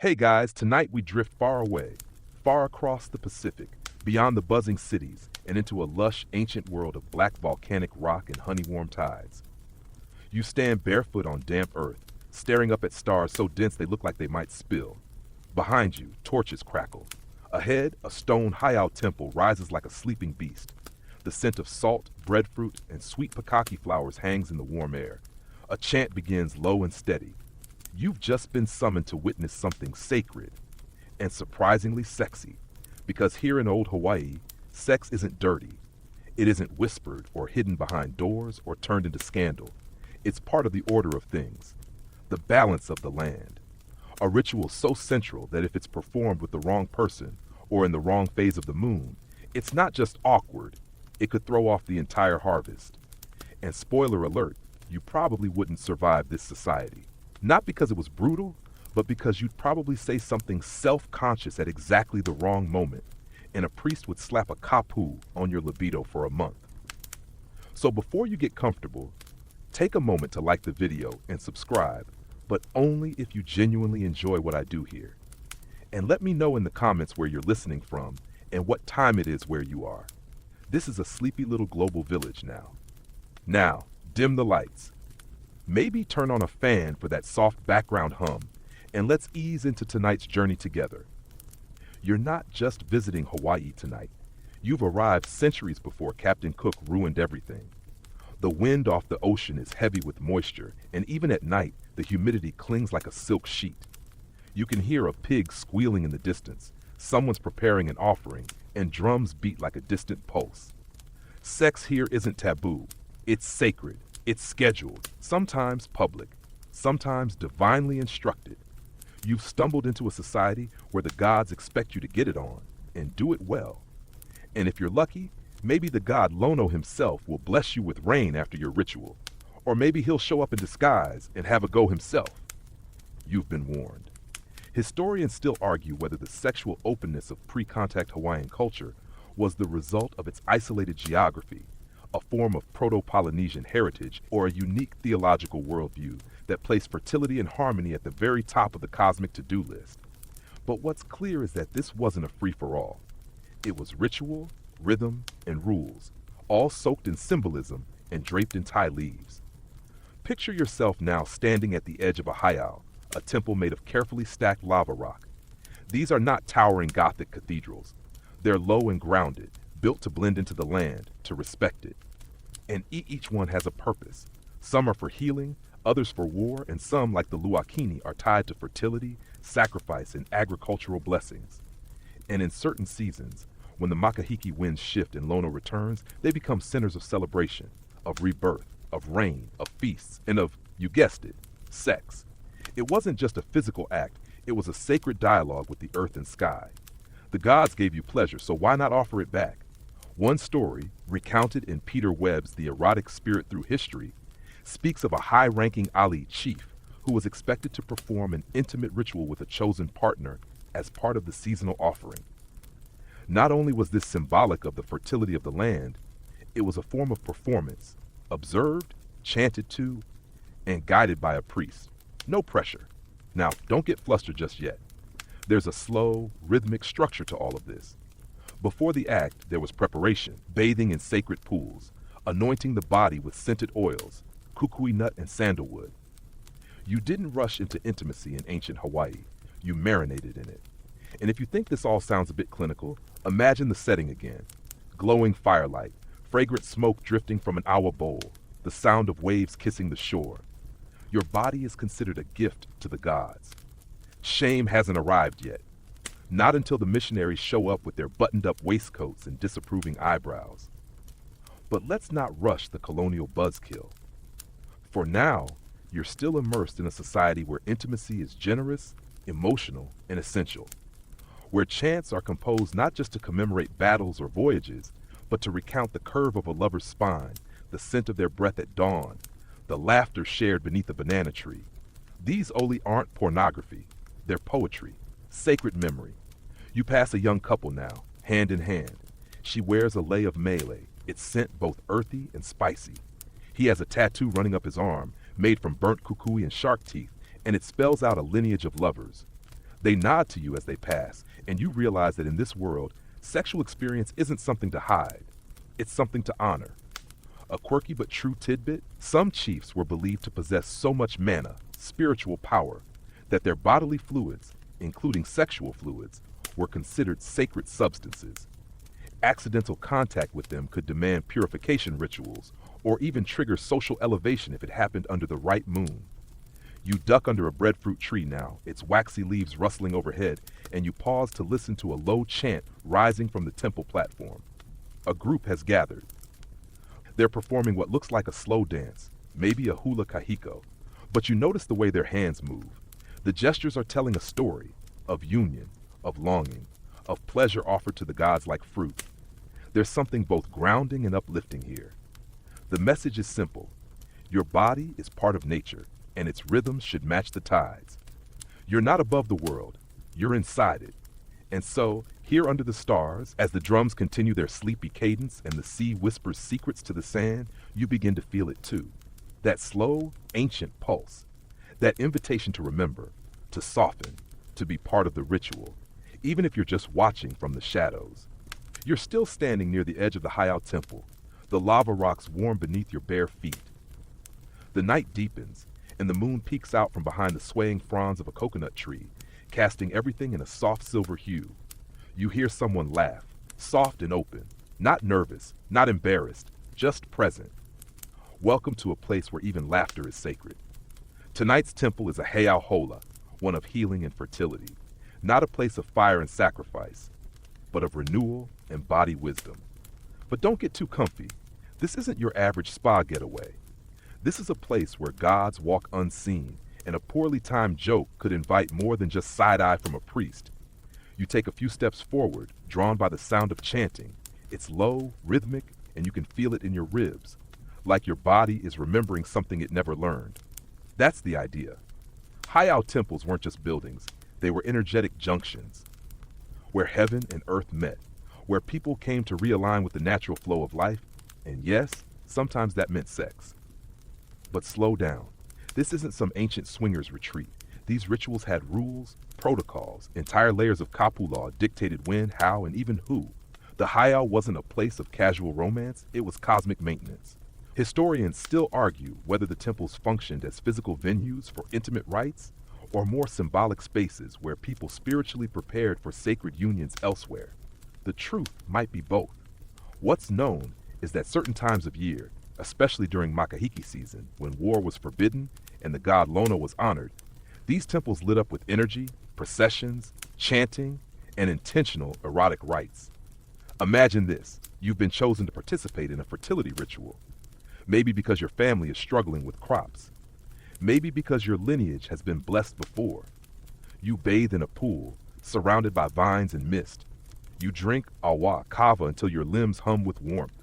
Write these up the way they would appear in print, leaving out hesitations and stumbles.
Hey guys, tonight we drift far away, far across the Pacific, beyond the buzzing cities, and into a lush, ancient world of black volcanic rock and honey-warm tides. You stand barefoot on damp earth, staring up at stars so dense they look like they might spill. Behind you, torches crackle. Ahead, a stone heiau temple rises like a sleeping beast. The scent of salt, breadfruit, and sweet pikake flowers hangs in the warm air. A chant begins low and steady. You've just been summoned to witness something sacred and surprisingly sexy, because here in old Hawaii, sex isn't dirty. It isn't whispered or hidden behind doors or turned into scandal. It's part of the order of things, the balance of the land. A ritual so central that if it's performed with the wrong person or in the wrong phase of the moon, it's not just awkward, it could throw off the entire harvest. And spoiler alert, you probably wouldn't survive this society. Not because it was brutal, but because you'd probably say something self-conscious at exactly the wrong moment, and a priest would slap a kapu on your libido for a month. So before you get comfortable, take a moment to like the video and subscribe, but only if you genuinely enjoy what I do here. And let me know in the comments where you're listening from and what time it is where you are. This is a sleepy little global village now. Now, dim the lights. Maybe turn on a fan for that soft background hum, and let's ease into tonight's journey together. You're not just visiting Hawaii tonight. You've arrived centuries before Captain Cook ruined everything. The wind off the ocean is heavy with moisture, and even at night, the humidity clings like a silk sheet. You can hear a pig squealing in the distance, someone's preparing an offering, and drums beat like a distant pulse. Sex here isn't taboo. It's sacred. It's scheduled, sometimes public, sometimes divinely instructed. You've stumbled into a society where the gods expect you to get it on, and do it well. And if you're lucky, maybe the god Lono himself will bless you with rain after your ritual. Or maybe he'll show up in disguise and have a go himself. You've been warned. Historians still argue whether the sexual openness of pre-contact Hawaiian culture was the result of its isolated geography, a form of Proto-Polynesian heritage, or a unique theological worldview that placed fertility and harmony at the very top of the cosmic to-do list. But what's clear is that this wasn't a free-for-all. It was ritual, rhythm, and rules, all soaked in symbolism and draped in Thai leaves. Picture yourself now standing at the edge of a heiau, a temple made of carefully stacked lava rock. These are not towering Gothic cathedrals. They're low and grounded, built to blend into the land, to respect it. And each one has a purpose. Some are for healing, others for war, and some, like the luakini, are tied to fertility, sacrifice, and agricultural blessings. And in certain seasons, when the makahiki winds shift and Lono returns, they become centers of celebration, of rebirth, of rain, of feasts, and of, you guessed it, sex. It wasn't just a physical act, it was a sacred dialogue with the earth and sky. The gods gave you pleasure, so why not offer it back? One story, recounted in Peter Webb's The Erotic Spirit Through History, speaks of a high-ranking Ali chief who was expected to perform an intimate ritual with a chosen partner as part of the seasonal offering. Not only was this symbolic of the fertility of the land, it was a form of performance, observed, chanted to, and guided by a priest. No pressure. Now, don't get flustered just yet. There's a slow, rhythmic structure to all of this. Before the act, there was preparation, bathing in sacred pools, anointing the body with scented oils, kukui nut and sandalwood. You didn't rush into intimacy in ancient Hawaii. You marinated in it. And if you think this all sounds a bit clinical, imagine the setting again. Glowing firelight, fragrant smoke drifting from an awa bowl, the sound of waves kissing the shore. Your body is considered a gift to the gods. Shame hasn't arrived yet. Not until the missionaries show up with their buttoned-up waistcoats and disapproving eyebrows. But let's not rush the colonial buzzkill. For now, you're still immersed in a society where intimacy is generous, emotional, and essential. Where chants are composed not just to commemorate battles or voyages, but to recount the curve of a lover's spine, the scent of their breath at dawn, the laughter shared beneath a banana tree. These oli aren't pornography. They're poetry, sacred memory. You pass a young couple now, hand in hand. She wears a lei of mele, its scent both earthy and spicy. He has a tattoo running up his arm, made from burnt kukui and shark teeth, and it spells out a lineage of lovers. They nod to you as they pass, and you realize that in this world, sexual experience isn't something to hide. It's something to honor. A quirky but true tidbit, some chiefs were believed to possess so much mana, spiritual power, that their bodily fluids, including sexual fluids, were considered sacred substances. Accidental contact with them could demand purification rituals, or even trigger social elevation if it happened under the right moon. You duck under a breadfruit tree now, its waxy leaves rustling overhead, and you pause to listen to a low chant rising from the temple platform. A group has gathered. They're performing what looks like a slow dance, maybe a hula kahiko, but you notice the way their hands move. The gestures are telling a story of union, of longing, of pleasure offered to the gods like fruit. There's something both grounding and uplifting here. The message is simple. Your body is part of nature, and its rhythms should match the tides. You're not above the world, you're inside it. And so, here under the stars, as the drums continue their sleepy cadence and the sea whispers secrets to the sand, you begin to feel it too. That slow, ancient pulse. That invitation to remember, to soften, to be part of the ritual, even if you're just watching from the shadows. You're still standing near the edge of the heiau temple, the lava rocks warm beneath your bare feet. The night deepens, and the moon peeks out from behind the swaying fronds of a coconut tree, casting everything in a soft silver hue. You hear someone laugh, soft and open, not nervous, not embarrassed, just present. Welcome to a place where even laughter is sacred. Tonight's temple is a heiau hola, one of healing and fertility, not a place of fire and sacrifice, but of renewal and body wisdom. But don't get too comfy. This isn't your average spa getaway. This is a place where gods walk unseen, and a poorly timed joke could invite more than just side-eye from a priest. You take a few steps forward, drawn by the sound of chanting. It's low, rhythmic, and you can feel it in your ribs, like your body is remembering something it never learned. That's the idea. Heiau temples weren't just buildings, they were energetic junctions, where heaven and earth met, where people came to realign with the natural flow of life, and yes, sometimes that meant sex. But slow down. This isn't some ancient swingers retreat. These rituals had rules, protocols, entire layers of kapu law dictated when, how, and even who. The heiau wasn't a place of casual romance, it was cosmic maintenance. Historians still argue whether the temples functioned as physical venues for intimate rites or more symbolic spaces where people spiritually prepared for sacred unions elsewhere. The truth might be both. What's known is that certain times of year, especially during makahiki season, when war was forbidden and the god Lono was honored, these temples lit up with energy, processions, chanting, and intentional erotic rites. Imagine this. You've been chosen to participate in a fertility ritual. Maybe because your family is struggling with crops. Maybe because your lineage has been blessed before. You bathe in a pool, surrounded by vines and mist. You drink awa kava until your limbs hum with warmth.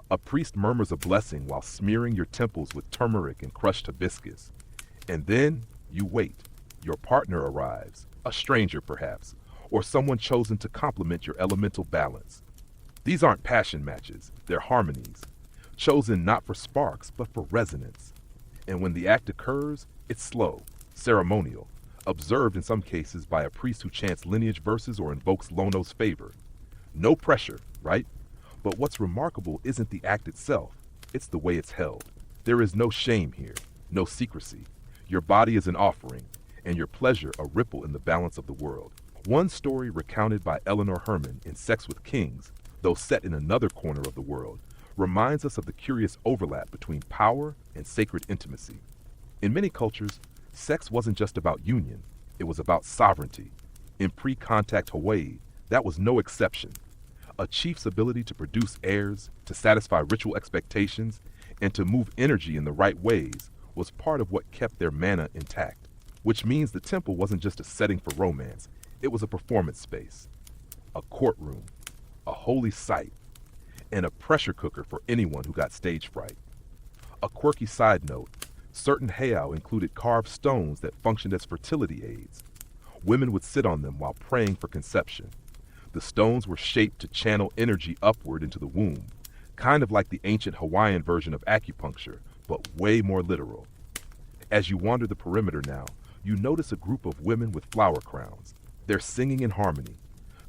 A priest murmurs a blessing while smearing your temples with turmeric and crushed hibiscus. And then you wait. Your partner arrives, a stranger perhaps, or someone chosen to complement your elemental balance. These aren't passion matches, they're harmonies, chosen not for sparks, but for resonance. And when the act occurs, it's slow, ceremonial, observed in some cases by a priest who chants lineage verses or invokes Lono's favor. No pressure, right? But what's remarkable isn't the act itself, it's the way it's held. There is no shame here, no secrecy. Your body is an offering, and your pleasure a ripple in the balance of the world. One story recounted by Eleanor Herman in Sex with Kings, though set in another corner of the world, reminds us of the curious overlap between power and sacred intimacy. In many cultures, sex wasn't just about union, it was about sovereignty. In pre-contact Hawaiʻi, that was no exception. A chief's ability to produce heirs, to satisfy ritual expectations, and to move energy in the right ways was part of what kept their mana intact. Which means the temple wasn't just a setting for romance, it was a performance space, a courtroom, a holy site, and a pressure cooker for anyone who got stage fright. A quirky side note, certain heiau included carved stones that functioned as fertility aids. Women would sit on them while praying for conception. The stones were shaped to channel energy upward into the womb, kind of like the ancient Hawaiian version of acupuncture, but way more literal. As you wander the perimeter now, you notice a group of women with flower crowns. They're singing in harmony.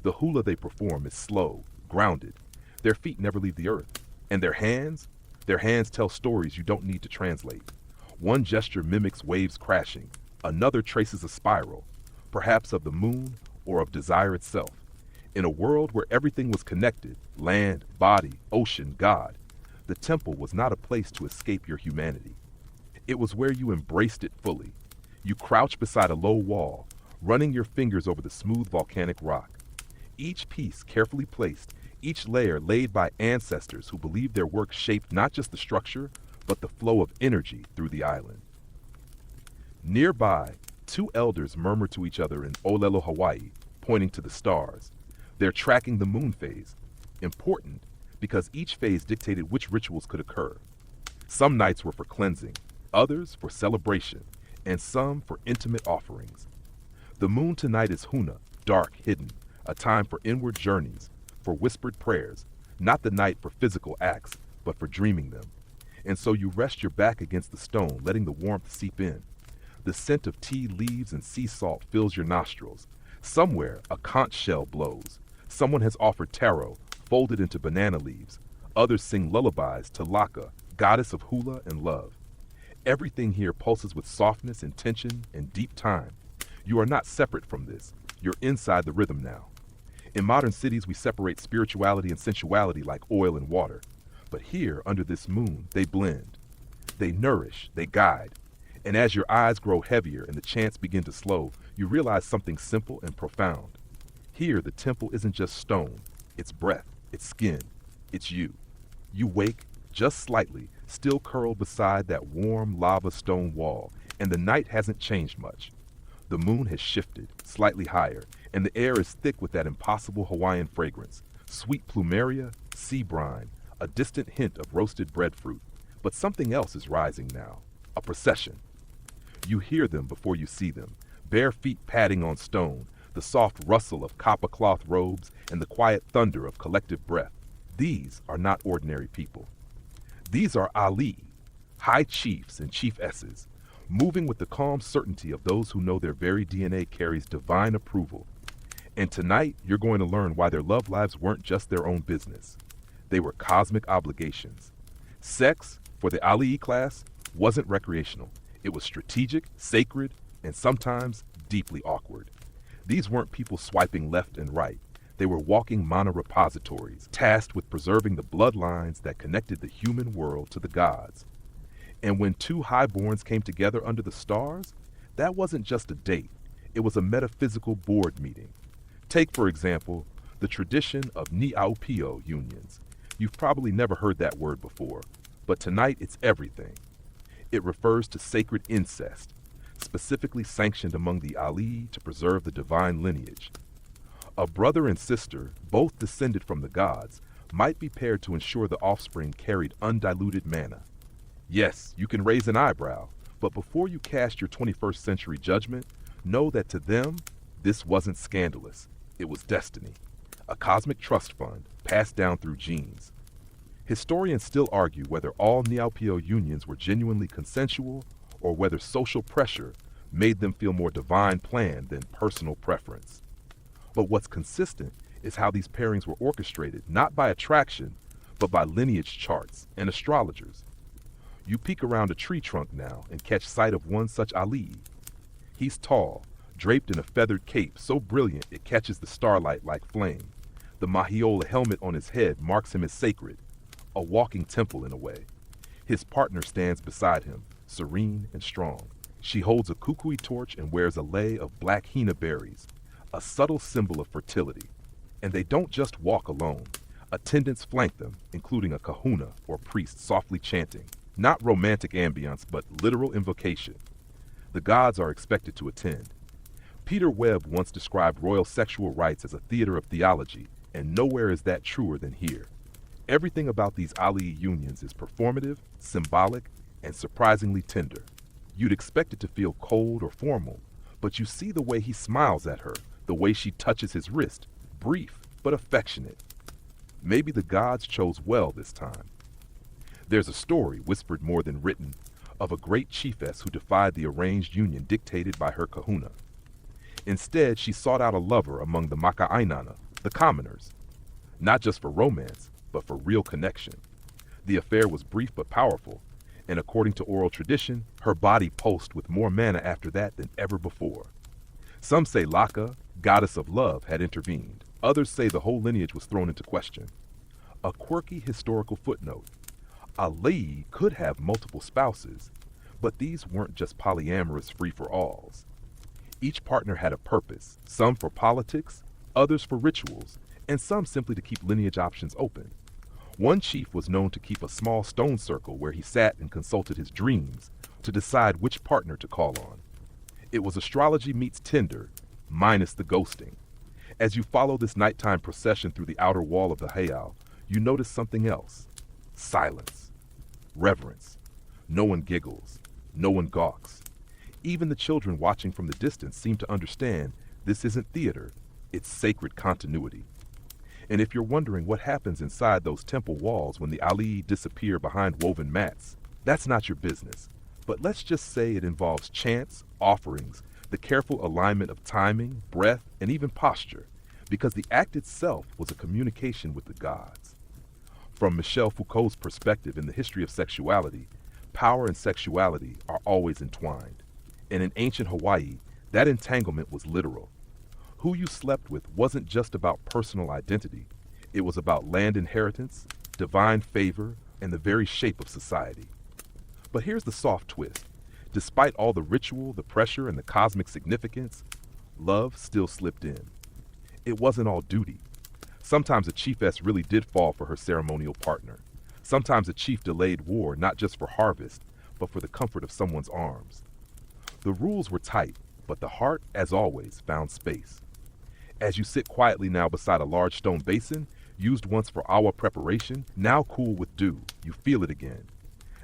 The hula they perform is slow, grounded. Their feet never leave the earth. And their hands tell stories you don't need to translate. One gesture mimics waves crashing. Another traces a spiral, perhaps of the moon or of desire itself. In a world where everything was connected, land, body, ocean, God, the temple was not a place to escape your humanity. It was where you embraced it fully. You crouched beside a low wall, running your fingers over the smooth volcanic rock. Each piece carefully placed, each layer laid by ancestors who believed their work shaped not just the structure, but the flow of energy through the island. Nearby, two elders murmur to each other in Olelo, Hawaii, pointing to the stars. They're tracking the moon phase. Important because each phase dictated which rituals could occur. Some nights were for cleansing, others for celebration, and some for intimate offerings. The moon tonight is huna, dark, hidden, a time for inward journeys, for whispered prayers, not the night for physical acts, but for dreaming them. And so you rest your back against the stone, letting the warmth seep in. The scent of tea leaves and sea salt fills your nostrils. Somewhere, a conch shell blows. Someone has offered taro, folded into banana leaves. Others sing lullabies to Laka, goddess of hula and love. Everything here pulses with softness, intention, and deep time. You are not separate from this. You're inside the rhythm now. In modern cities, we separate spirituality and sensuality like oil and water. But here, under this moon, they blend. They nourish, they guide. And as your eyes grow heavier and the chants begin to slow, you realize something simple and profound. Here, the temple isn't just stone. It's breath, it's skin, it's you. You wake, just slightly, still curled beside that warm lava stone wall, and the night hasn't changed much. The moon has shifted, slightly higher, and the air is thick with that impossible Hawaiian fragrance. Sweet plumeria, sea brine, a distant hint of roasted breadfruit. But something else is rising now, a procession. You hear them before you see them, bare feet padding on stone, the soft rustle of copper cloth robes, and the quiet thunder of collective breath. These are not ordinary people. These are ali'i, high chiefs and chiefesses, moving with the calm certainty of those who know their very DNA carries divine approval. And tonight, you're going to learn why their love lives weren't just their own business. They were cosmic obligations. Sex, for the ali'i class, wasn't recreational. It was strategic, sacred, and sometimes deeply awkward. These weren't people swiping left and right. They were walking mana repositories, tasked with preserving the bloodlines that connected the human world to the gods. And when two highborns came together under the stars, that wasn't just a date. It was a metaphysical board meeting. Take, for example, the tradition of ni'aupio unions. You've probably never heard that word before, but tonight it's everything. It refers to sacred incest, specifically sanctioned among the ali'i to preserve the divine lineage. A brother and sister, both descended from the gods, might be paired to ensure the offspring carried undiluted mana. Yes, you can raise an eyebrow, but before you cast your 21st century judgment, know that to them, this wasn't scandalous. It was destiny, a cosmic trust fund passed down through genes. Historians still argue whether all ni'aupio unions were genuinely consensual or whether social pressure made them feel more divine planned than personal preference. But what's consistent is how these pairings were orchestrated, not by attraction, but by lineage charts and astrologers. You peek around a tree trunk now and catch sight of one such ali'i. He's tall, draped in a feathered cape so brilliant it catches the starlight like flame. The mahiola helmet on his head marks him as sacred, a walking temple in a way. His partner stands beside him, serene and strong. She holds a kukui torch and wears a lei of black hina berries, a subtle symbol of fertility. And they don't just walk alone. Attendants flank them, including a kahuna or priest softly chanting. Not romantic ambience, but literal invocation. The gods are expected to attend. Peter Webb once described royal sexual rites as a theater of theology, and nowhere is that truer than here. Everything about these ali'i unions is performative, symbolic, and surprisingly tender. You'd expect it to feel cold or formal, but you see the way he smiles at her, the way she touches his wrist, brief but affectionate. Maybe the gods chose well this time. There's a story, whispered more than written, of a great chiefess who defied the arranged union dictated by her kahuna. Instead, she sought out a lover among the maka'ainana, the commoners, not just for romance, but for real connection. The affair was brief but powerful, and according to oral tradition, her body pulsed with more mana after that than ever before. Some say Laka, goddess of love, had intervened. Others say the whole lineage was thrown into question. A quirky historical footnote: Alii could have multiple spouses, but these weren't just polyamorous free-for-alls. Each partner had a purpose, some for politics, others for rituals, and some simply to keep lineage options open. One chief was known to keep a small stone circle where he sat and consulted his dreams to decide which partner to call on. It was astrology meets Tinder, minus the ghosting. As you follow this nighttime procession through the outer wall of the heiau, you notice something else. Silence. Reverence. No one giggles. No one gawks. Even the children watching from the distance seem to understand this isn't theater, it's sacred continuity. And if you're wondering what happens inside those temple walls when the alii disappear behind woven mats, that's not your business. But let's just say it involves chants, offerings, the careful alignment of timing, breath, and even posture, because the act itself was a communication with the gods. From Michel Foucault's perspective in the history of sexuality, power and sexuality are always entwined. And in ancient Hawaii, that entanglement was literal. Who you slept with wasn't just about personal identity. It was about land inheritance, divine favor, and the very shape of society. But here's the soft twist. Despite all the ritual, the pressure, and the cosmic significance, love still slipped in. It wasn't all duty. Sometimes a chiefess really did fall for her ceremonial partner. Sometimes a chief delayed war not just for harvest, but for the comfort of someone's arms. The rules were tight, but the heart, as always, found space. As you sit quietly now beside a large stone basin, used once for awa preparation, now cool with dew, you feel it again.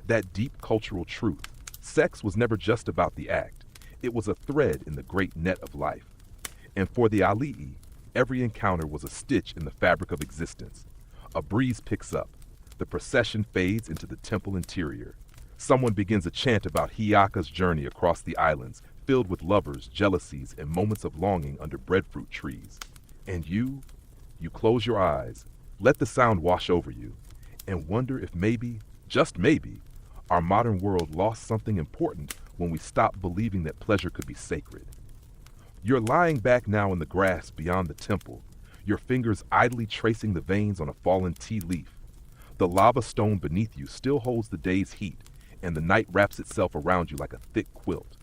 That deep cultural truth. Sex was never just about the act. It was a thread in the great net of life. And for the alii, every encounter was a stitch in the fabric of existence. A breeze picks up. The procession fades into the temple interior. Someone begins a chant about Hiaka's journey across the islands, filled with lovers, jealousies, and moments of longing under breadfruit trees. And you close your eyes, let the sound wash over you, and wonder if maybe, just maybe, our modern world lost something important when we stopped believing that pleasure could be sacred. You're lying back now in the grass beyond the temple, your fingers idly tracing the veins on a fallen tea leaf. The lava stone beneath you still holds the day's heat, and the night wraps itself around you like a thick quilt.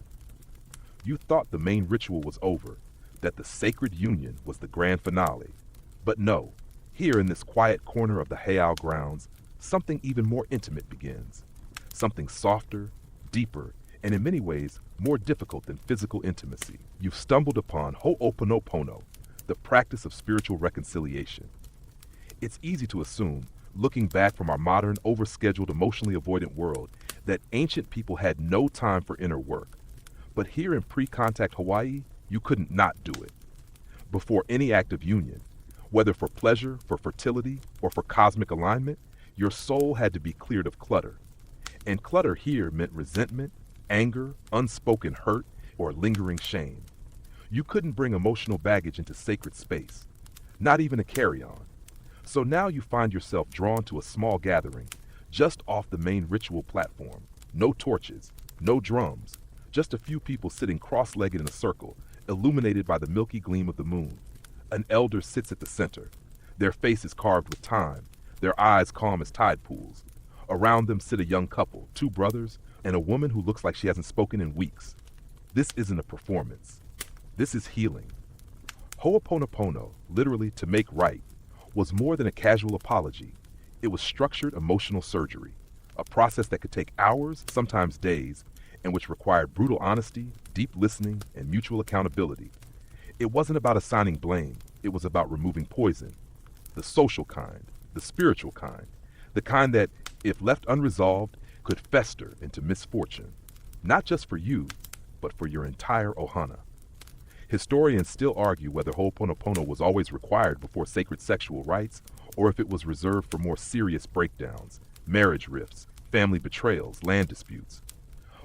You thought the main ritual was over, that the sacred union was the grand finale. But no, here in this quiet corner of the heiau grounds, something even more intimate begins. Something softer, deeper, and in many ways more difficult than physical intimacy. You've stumbled upon ho'oponopono, the practice of spiritual reconciliation. It's easy to assume, looking back from our modern, overscheduled, emotionally avoidant world, that ancient people had no time for inner work. But here in pre-contact Hawaii, you couldn't not do it. Before any act of union, whether for pleasure, for fertility, or for cosmic alignment, your soul had to be cleared of clutter. And clutter here meant resentment, anger, unspoken hurt, or lingering shame. You couldn't bring emotional baggage into sacred space, not even a carry-on. So now you find yourself drawn to a small gathering, just off the main ritual platform. No torches, no drums, just a few people sitting cross-legged in a circle, illuminated by the milky gleam of the moon. An elder sits at the center, their faces carved with time, their eyes calm as tide pools. Around them sit a young couple, two brothers, and a woman who looks like she hasn't spoken in weeks. This isn't a performance. This is healing. Ho'oponopono, literally to make right, was more than a casual apology. It was structured emotional surgery, a process that could take hours, sometimes days, and which required brutal honesty, deep listening, and mutual accountability. It wasn't about assigning blame. It was about removing poison, the social kind, the spiritual kind, the kind that, if left unresolved, could fester into misfortune, not just for you, but for your entire ohana. Historians still argue whether ho'oponopono was always required before sacred sexual rites, or if it was reserved for more serious breakdowns, marriage rifts, family betrayals, land disputes.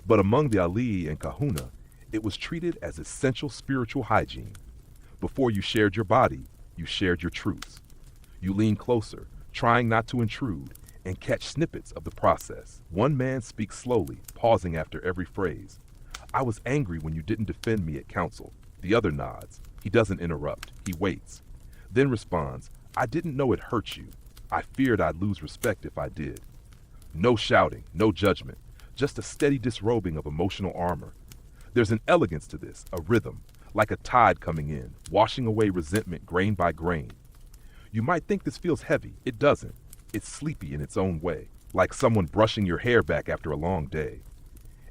But among the ali'i and kahuna, it was treated as essential spiritual hygiene. Before you shared your body, you shared your truths. You leaned closer, trying not to intrude, and catch snippets of the process. One man speaks slowly, pausing after every phrase. "I was angry when you didn't defend me at council." The other nods. He doesn't interrupt. He waits. Then responds, "I didn't know it hurt you. I feared I'd lose respect if I did." No shouting, no judgment, just a steady disrobing of emotional armor. There's an elegance to this, a rhythm, like a tide coming in, washing away resentment grain by grain. You might think this feels heavy. It doesn't. It's sleepy in its own way, like someone brushing your hair back after a long day.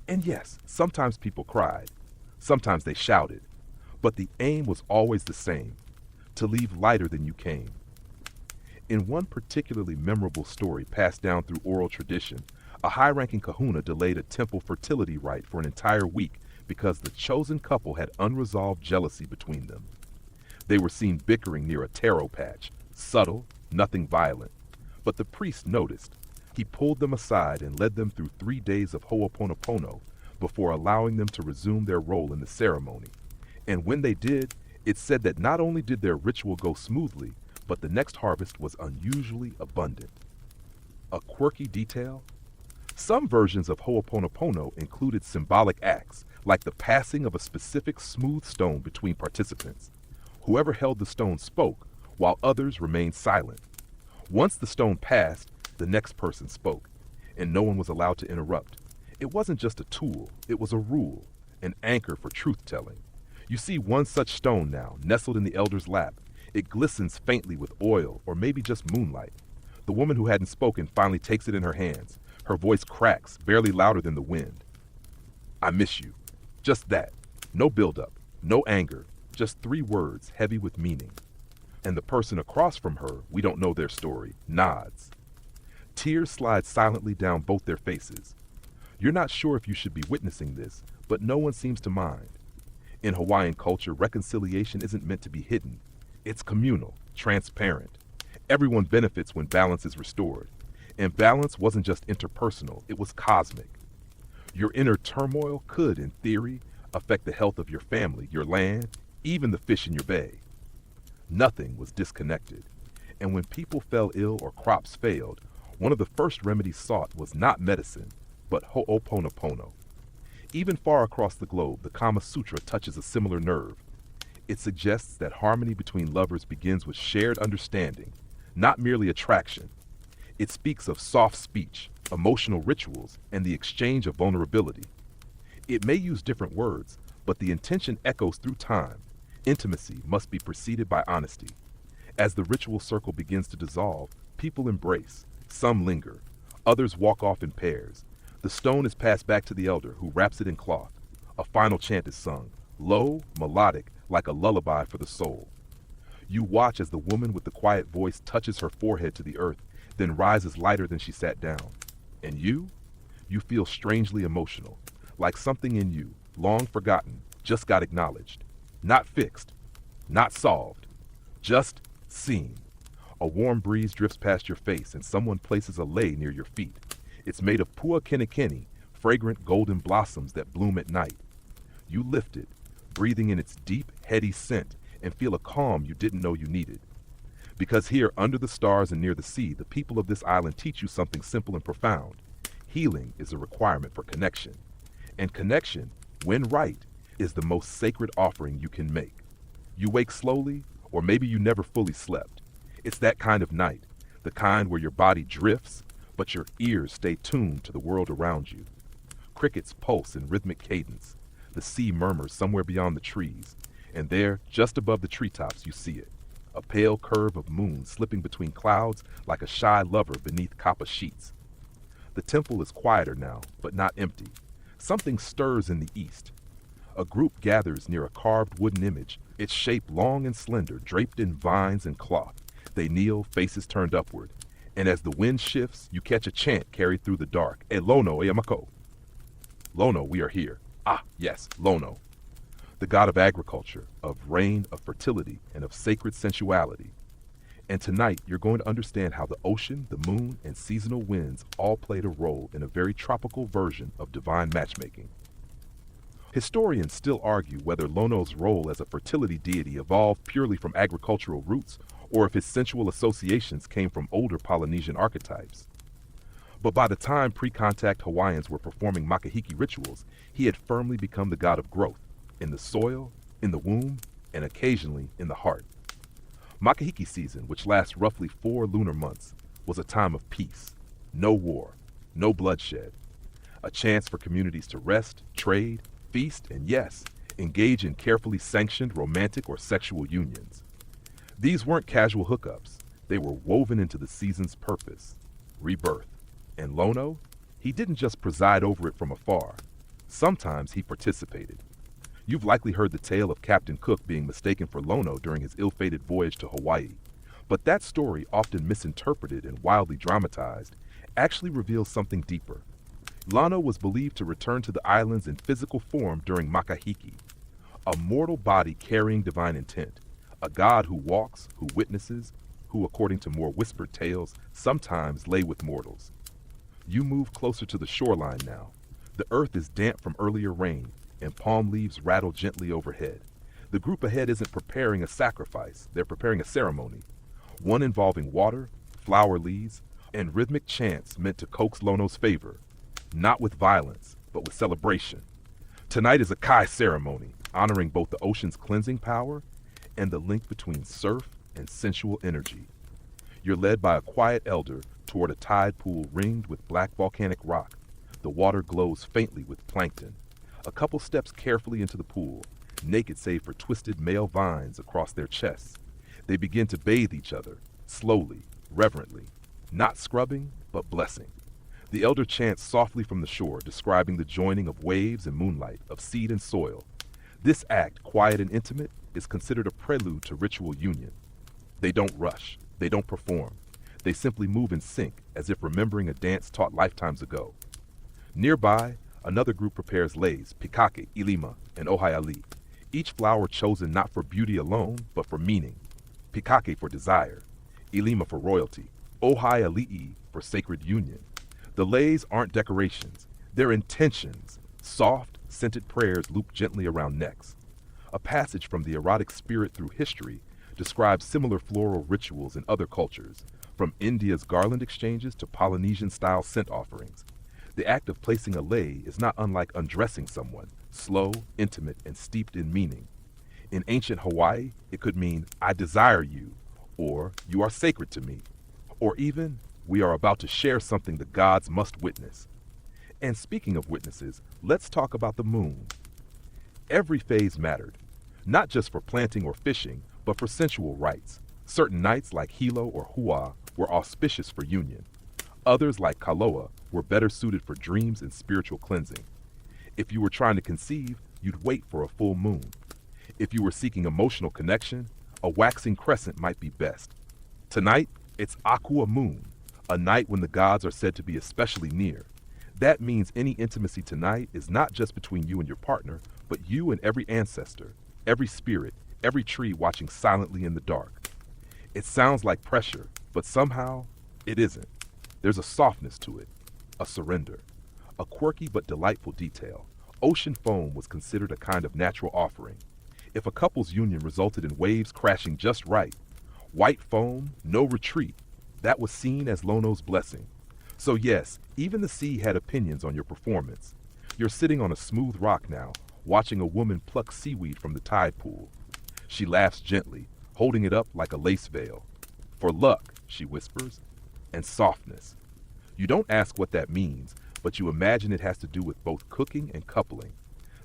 And yes, sometimes people cried. Sometimes they shouted. But the aim was always the same, to leave lighter than you came. In one particularly memorable story passed down through oral tradition, a high-ranking kahuna delayed a temple fertility rite for an entire week because the chosen couple had unresolved jealousy between them. They were seen bickering near a taro patch, subtle, nothing violent. But the priest noticed. He pulled them aside and led them through 3 days of ho'oponopono before allowing them to resume their role in the ceremony. And when they did, it said that not only did their ritual go smoothly, but the next harvest was unusually abundant. A quirky detail? Some versions of ho'oponopono included symbolic acts, like the passing of a specific smooth stone between participants. Whoever held the stone spoke, while others remained silent. Once the stone passed, the next person spoke, and no one was allowed to interrupt. It wasn't just a tool, it was a rule, an anchor for truth-telling. You see one such stone now, nestled in the elder's lap. It glistens faintly with oil, or maybe just moonlight. The woman who hadn't spoken finally takes it in her hands. Her voice cracks, barely louder than the wind. "I miss you." Just that. No buildup, no anger, just 3 words heavy with meaning. And the person across from her, we don't know their story, nods. Tears slide silently down both their faces. You're not sure if you should be witnessing this, but no one seems to mind. In Hawaiian culture, reconciliation isn't meant to be hidden. It's communal, transparent. Everyone benefits when balance is restored. And balance wasn't just interpersonal, it was cosmic. Your inner turmoil could, in theory, affect the health of your family, your land, even the fish in your bay. Nothing was disconnected. And when people fell ill or crops failed, one of the first remedies sought was not medicine, but ho'oponopono. Even far across the globe, the Kama Sutra touches a similar nerve. It suggests that harmony between lovers begins with shared understanding, not merely attraction. It speaks of soft speech, emotional rituals, and the exchange of vulnerability. It may use different words, but the intention echoes through time. Intimacy must be preceded by honesty. As the ritual circle begins to dissolve, people embrace. Some linger. Others walk off in pairs. The stone is passed back to the elder, who wraps it in cloth. A final chant is sung, low, melodic, like a lullaby for the soul. You watch as the woman with the quiet voice touches her forehead to the earth, then rises lighter than she sat down. And you feel strangely emotional, like something in you, long forgotten, just got acknowledged. Not fixed, not solved, just seen. A warm breeze drifts past your face and someone places a lei near your feet. It's made of pua kenikeni, fragrant golden blossoms that bloom at night. You lift it, breathing in its deep, heady scent, and feel a calm you didn't know you needed. Because here, under the stars and near the sea, the people of this island teach you something simple and profound. Healing is a requirement for connection. And connection, when right, is the most sacred offering you can make. You wake slowly, or maybe you never fully slept. It's that kind of night, the kind where your body drifts, but your ears stay tuned to the world around you. Crickets pulse in rhythmic cadence. The sea murmurs somewhere beyond the trees, and there, just above the treetops, you see it. A pale curve of moon slipping between clouds like a shy lover beneath kappa sheets. The temple is quieter now, but not empty. Something stirs in the east. A group gathers near a carved wooden image, its shape long and slender, draped in vines and cloth. They kneel, faces turned upward. And as the wind shifts, you catch a chant carried through the dark. E lono e amako. Lono, we are here. Ah, yes, Lono. The god of agriculture, of rain, of fertility, and of sacred sensuality. And tonight, you're going to understand how the ocean, the moon, and seasonal winds all played a role in a very tropical version of divine matchmaking. Historians still argue whether Lono's role as a fertility deity evolved purely from agricultural roots or if his sensual associations came from older Polynesian archetypes. But by the time pre-contact Hawaiians were performing makahiki rituals, he had firmly become the god of growth, in the soil, in the womb, and occasionally in the heart. Makahiki season, which lasts roughly 4 lunar months, was a time of peace, no war, no bloodshed, a chance for communities to rest, trade, feast, and yes, engage in carefully sanctioned romantic or sexual unions. These weren't casual hookups, they were woven into the season's purpose, rebirth. And Lono, he didn't just preside over it from afar. Sometimes he participated. You've likely heard the tale of Captain Cook being mistaken for Lono during his ill-fated voyage to Hawaii. But that story, often misinterpreted and wildly dramatized, actually reveals something deeper. Lono was believed to return to the islands in physical form during makahiki, a mortal body carrying divine intent, a god who walks, who witnesses, who, according to more whispered tales, sometimes lay with mortals. You move closer to the shoreline now. The earth is damp from earlier rain, and palm leaves rattle gently overhead. The group ahead isn't preparing a sacrifice, they're preparing a ceremony, one involving water, flower leaves, and rhythmic chants meant to coax Lono's favor, not with violence, but with celebration. Tonight is a kai ceremony, honoring both the ocean's cleansing power and the link between surf and sensual energy. You're led by a quiet elder toward a tide pool ringed with black volcanic rock. The water glows faintly with plankton. A couple steps carefully into the pool, naked save for twisted male vines across their chests. They begin to bathe each other, slowly, reverently, not scrubbing, but blessing. The elder chants softly from the shore, describing the joining of waves and moonlight, of seed and soil. This act, quiet and intimate, is considered a prelude to ritual union. They don't rush, they don't perform. They simply move in sync, as if remembering a dance taught lifetimes ago. Nearby, another group prepares leis, pikake, ilima, and ohaiali, each flower chosen not for beauty alone, but for meaning. Pikake for desire, ilima for royalty, ohaiali'i for sacred union. The leis aren't decorations, they're intentions, soft, scented prayers looped gently around necks. A passage from the erotic spirit through history describes similar floral rituals in other cultures, from India's garland exchanges to Polynesian-style scent offerings. The act of placing a lei is not unlike undressing someone, slow, intimate, and steeped in meaning. In ancient Hawaii, it could mean, I desire you, or you are sacred to me, or even, we are about to share something the gods must witness. And speaking of witnesses, let's talk about the moon. Every phase mattered, not just for planting or fishing, but for sensual rites. Certain nights like hilo or hua were auspicious for union. Others like kaloa were better suited for dreams and spiritual cleansing. If you were trying to conceive, you'd wait for a full moon. If you were seeking emotional connection, a waxing crescent might be best. Tonight, it's akua moon, a night when the gods are said to be especially near. That means any intimacy tonight is not just between you and your partner, but you and every ancestor, every spirit, every tree watching silently in the dark. It sounds like pressure, but somehow it isn't. There's a softness to it, a surrender, a quirky but delightful detail. Ocean foam was considered a kind of natural offering. If a couple's union resulted in waves crashing just right, white foam, no retreat, that was seen as Lono's blessing. So yes, even the sea had opinions on your performance. You're sitting on a smooth rock now, watching a woman pluck seaweed from the tide pool. She laughs gently, holding it up like a lace veil. For luck, she whispers, and softness. You don't ask what that means, but you imagine it has to do with both cooking and coupling.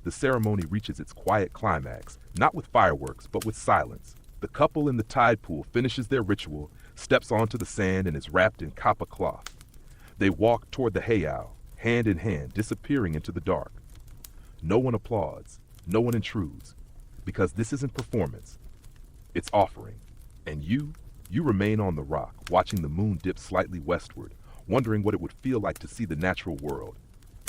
The ceremony reaches its quiet climax, not with fireworks, but with silence. The couple in the tide pool finishes their ritual, steps onto the sand, and is wrapped in kapa cloth. They walk toward the heiau, hand in hand, disappearing into the dark. No one applauds, no one intrudes, because this isn't performance, it's offering. And you remain on the rock, watching the moon dip slightly westward, wondering what it would feel like to see the natural world.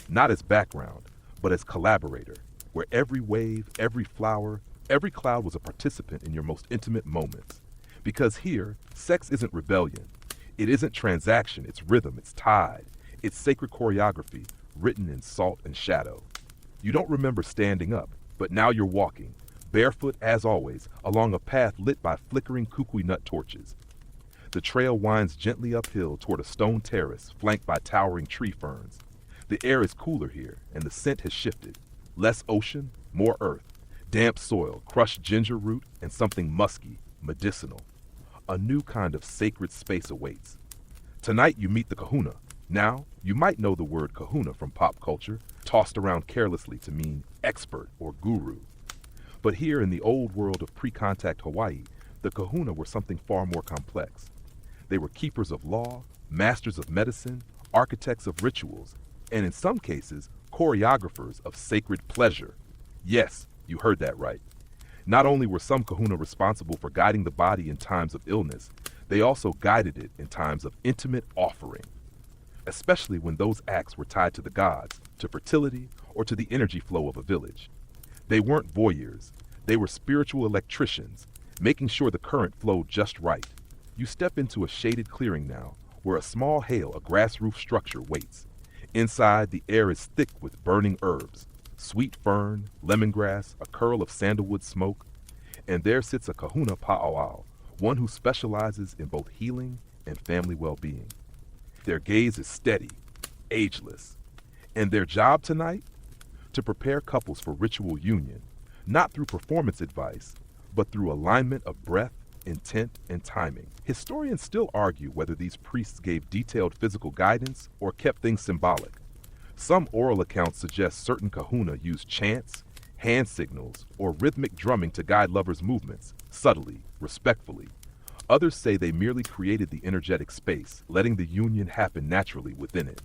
Not as background, but as collaborator, where every wave, every flower, every cloud was a participant in your most intimate moments. Because here, sex isn't rebellion. It isn't transaction, it's rhythm, it's tide. It's sacred choreography, written in salt and shadow. You don't remember standing up, but now you're walking, barefoot as always, along a path lit by flickering kukui nut torches. The trail winds gently uphill toward a stone terrace flanked by towering tree ferns. The air is cooler here, and the scent has shifted. Less ocean, more earth, damp soil, crushed ginger root, and something musky, medicinal. A new kind of sacred space awaits. Tonight you meet the kahuna. Now, you might know the word kahuna from pop culture, tossed around carelessly to mean expert or guru. But here in the old world of pre-contact Hawaii, the kahuna were something far more complex. They were keepers of law, masters of medicine, architects of rituals, and in some cases, choreographers of sacred pleasure. Yes, you heard that right. Not only were some kahuna responsible for guiding the body in times of illness, they also guided it in times of intimate offering, especially when those acts were tied to the gods, to fertility, or to the energy flow of a village. They weren't voyeurs. They were spiritual electricians, making sure the current flowed just right. You step into a shaded clearing now, where a small heiau, a grass roof structure, waits. Inside, the air is thick with burning herbs, sweet fern, lemongrass, a curl of sandalwood smoke, and there sits a kahuna pa'auau, one who specializes in both healing and family well-being. Their gaze is steady, ageless, and their job tonight? To prepare couples for ritual union, not through performance advice, but through alignment of breath, intent, and timing. Historians still argue whether these priests gave detailed physical guidance or kept things symbolic. Some oral accounts suggest certain kahuna used chants, hand signals, or rhythmic drumming to guide lovers' movements, subtly, respectfully. Others say they merely created the energetic space, letting the union happen naturally within it.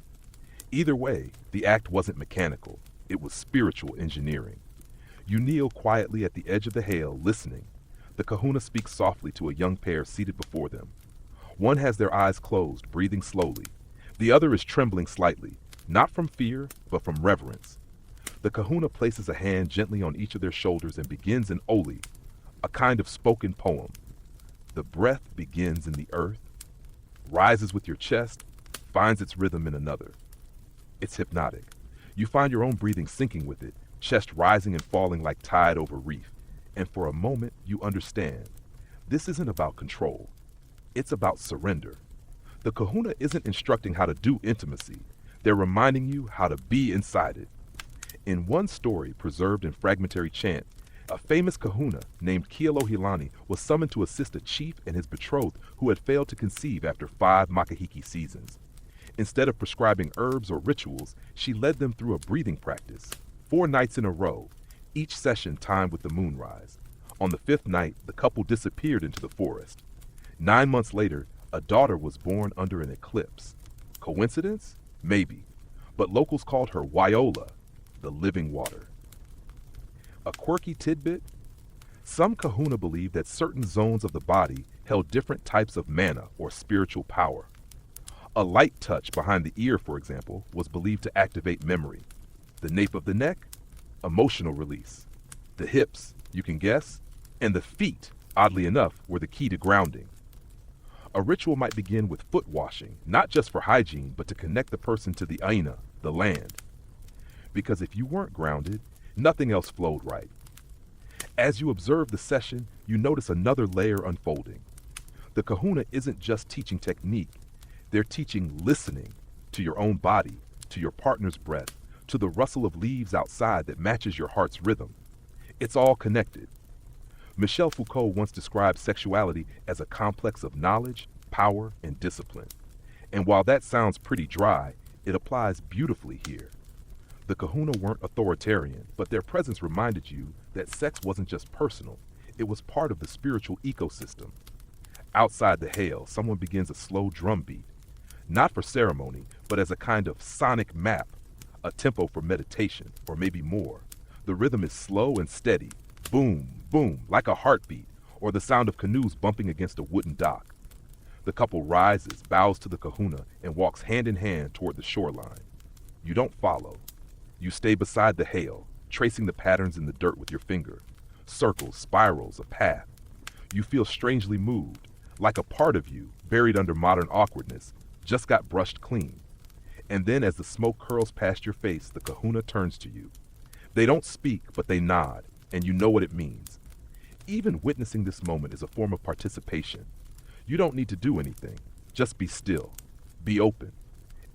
Either way, the act wasn't mechanical. It was spiritual engineering. You kneel quietly at the edge of the heiau, listening. The kahuna speaks softly to a young pair seated before them. One has their eyes closed, breathing slowly. The other is trembling slightly, not from fear, but from reverence. The kahuna places a hand gently on each of their shoulders and begins an oli, a kind of spoken poem. The breath begins in the earth, rises with your chest, finds its rhythm in another. It's hypnotic. You find your own breathing syncing with it, chest rising and falling like tide over reef. And for a moment, you understand. This isn't about control. It's about surrender. The kahuna isn't instructing how to do intimacy. They're reminding you how to be inside it. In one story preserved in fragmentary chant, a famous kahuna named Kealohilani was summoned to assist a chief and his betrothed who had failed to conceive after 5 makahiki seasons. Instead of prescribing herbs or rituals, she led them through a breathing practice, 4 nights in a row, each session timed with the moonrise. On the 5th night, the couple disappeared into the forest. 9 months later, a daughter was born under an eclipse. Coincidence? Maybe. But locals called her Waiola, the living water. A quirky tidbit? Some kahuna believed that certain zones of the body held different types of mana or spiritual power. A light touch behind the ear, for example, was believed to activate memory. The nape of the neck? Emotional release. The hips, you can guess? And the feet, oddly enough, were the key to grounding. A ritual might begin with foot washing, not just for hygiene, but to connect the person to the aina, the land. Because if you weren't grounded, nothing else flowed right. As you observe the session, you notice another layer unfolding. The kahuna isn't just teaching technique. They're teaching listening to your own body, to your partner's breath, to the rustle of leaves outside that matches your heart's rhythm. It's all connected. Michel Foucault once described sexuality as a complex of knowledge, power, and discipline. And while that sounds pretty dry, it applies beautifully here. The kahuna weren't authoritarian, but their presence reminded you that sex wasn't just personal, it was part of the spiritual ecosystem. Outside the heiau, someone begins a slow drum beat, not for ceremony, but as a kind of sonic map, a tempo for meditation, or maybe more. The rhythm is slow and steady, boom, boom, like a heartbeat, or the sound of canoes bumping against a wooden dock. The couple rises, bows to the kahuna, and walks hand in hand toward the shoreline. You don't follow. You stay beside the heiau, tracing the patterns in the dirt with your finger. Circles, spirals, a path. You feel strangely moved, like a part of you, buried under modern awkwardness, just got brushed clean. And then as the smoke curls past your face, the kahuna turns to you. They don't speak, but they nod, and you know what it means. Even witnessing this moment is a form of participation. You don't need to do anything, just be still, be open.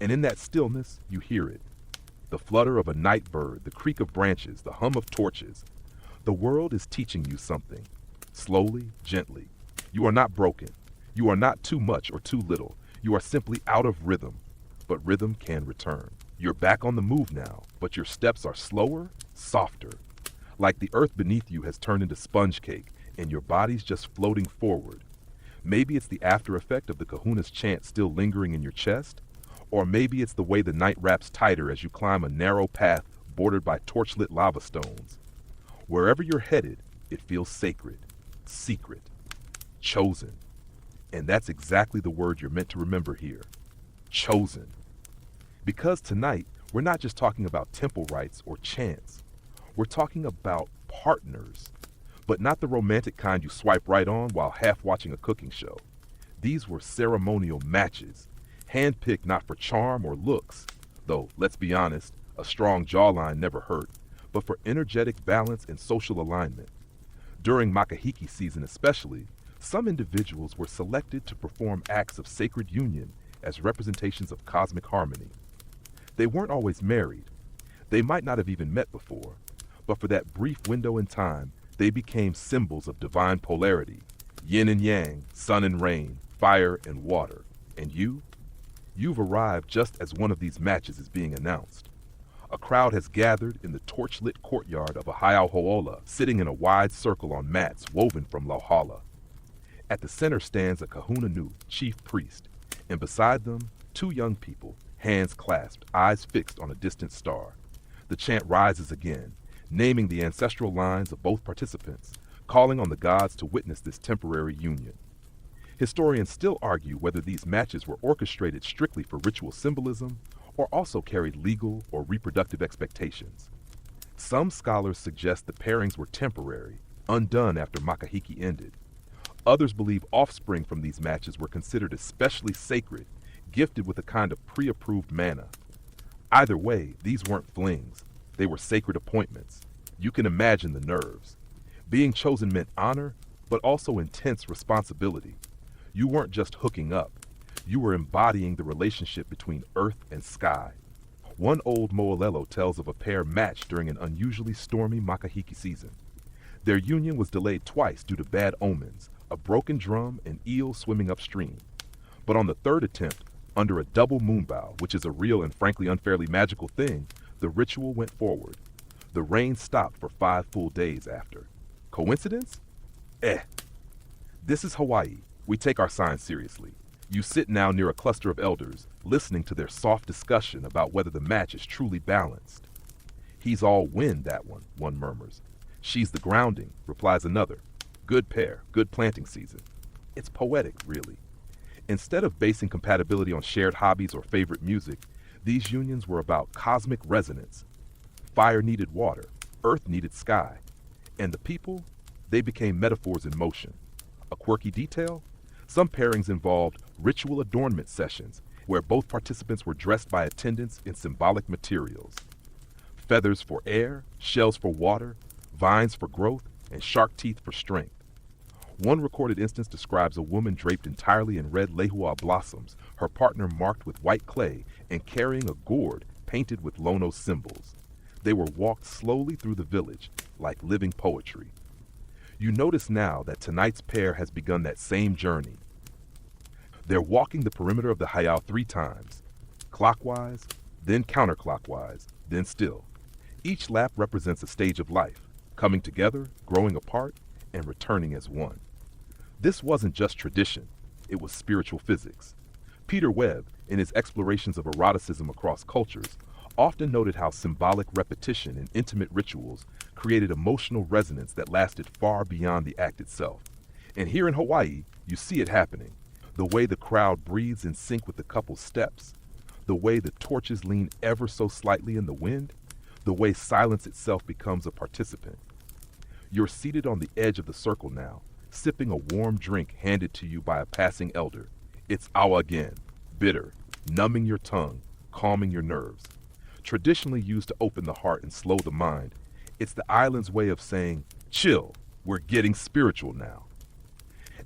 And in that stillness, you hear it. The flutter of a night bird, the creak of branches, the hum of torches. The world is teaching you something, slowly, gently. You are not broken. You are not too much or too little. You are simply out of rhythm, but rhythm can return. You're back on the move now, but your steps are slower, softer. Like the earth beneath you has turned into sponge cake, and your body's just floating forward. Maybe it's the after effect of the kahuna's chant still lingering in your chest, or maybe it's the way the night wraps tighter as you climb a narrow path bordered by torchlit lava stones. Wherever you're headed, it feels sacred, secret, chosen. And that's exactly the word you're meant to remember here. Chosen. Because tonight, we're not just talking about temple rites or chants. We're talking about partners. But not the romantic kind you swipe right on while half watching a cooking show. These were ceremonial matches, handpicked not for charm or looks, though, let's be honest, a strong jawline never hurt, but for energetic balance and social alignment. During makahiki season especially, some individuals were selected to perform acts of sacred union as representations of cosmic harmony. They weren't always married. They might not have even met before, but for that brief window in time, they became symbols of divine polarity, yin and yang, sun and rain, fire and water. And you've arrived just as one of these matches is being announced. A crowd has gathered in the torch-lit courtyard of a heiau, sitting in a wide circle on mats woven from lauhala. At the center stands a kahuna nu, chief priest, and beside them, two young people, hands clasped, eyes fixed on a distant star. The chant rises again, naming the ancestral lines of both participants, calling on the gods to witness this temporary union. Historians still argue whether these matches were orchestrated strictly for ritual symbolism or also carried legal or reproductive expectations. Some scholars suggest the pairings were temporary, undone after makahiki ended. Others believe offspring from these matches were considered especially sacred, gifted with a kind of pre-approved mana. Either way, these weren't flings. They were sacred appointments. You can imagine the nerves. Being chosen meant honor, but also intense responsibility. You weren't just hooking up. You were embodying the relationship between earth and sky. One old mo'olelo tells of a pair matched during an unusually stormy makahiki season. Their union was delayed twice due to bad omens, a broken drum and eels swimming upstream. But on the third attempt, under a double moonbow, which is a real and frankly unfairly magical thing, the ritual went forward. The rain stopped for 5 full days after. Coincidence? This is Hawaii. We take our signs seriously. You sit now near a cluster of elders, listening to their soft discussion about whether the match is truly balanced. He's all wind, that one murmurs. She's the grounding, replies another. Good pair, good planting season. It's poetic, really. Instead of basing compatibility on shared hobbies or favorite music, these unions were about cosmic resonance. Fire needed water, earth needed sky. And the people, they became metaphors in motion. A quirky detail? Some pairings involved ritual adornment sessions where both participants were dressed by attendants in symbolic materials. Feathers for air, shells for water, vines for growth, and shark teeth for strength. One recorded instance describes a woman draped entirely in red lehua blossoms, her partner marked with white clay, and carrying a gourd painted with Lono symbols. They were walked slowly through the village, like living poetry. You notice now that tonight's pair has begun that same journey. They're walking the perimeter of the heiau 3 times, clockwise, then counterclockwise, then still. Each lap represents a stage of life, coming together, growing apart, and returning as one. This wasn't just tradition, it was spiritual physics. Peter Webb, in his explorations of eroticism across cultures, often noted how symbolic repetition in intimate rituals created emotional resonance that lasted far beyond the act itself. And here in Hawaii, you see it happening. The way the crowd breathes in sync with the couple's steps, the way the torches lean ever so slightly in the wind, the way silence itself becomes a participant. You're seated on the edge of the circle now, sipping a warm drink handed to you by a passing elder. It's awa again, bitter, numbing your tongue, calming your nerves. Traditionally used to open the heart and slow the mind, it's the island's way of saying, chill, we're getting spiritual now.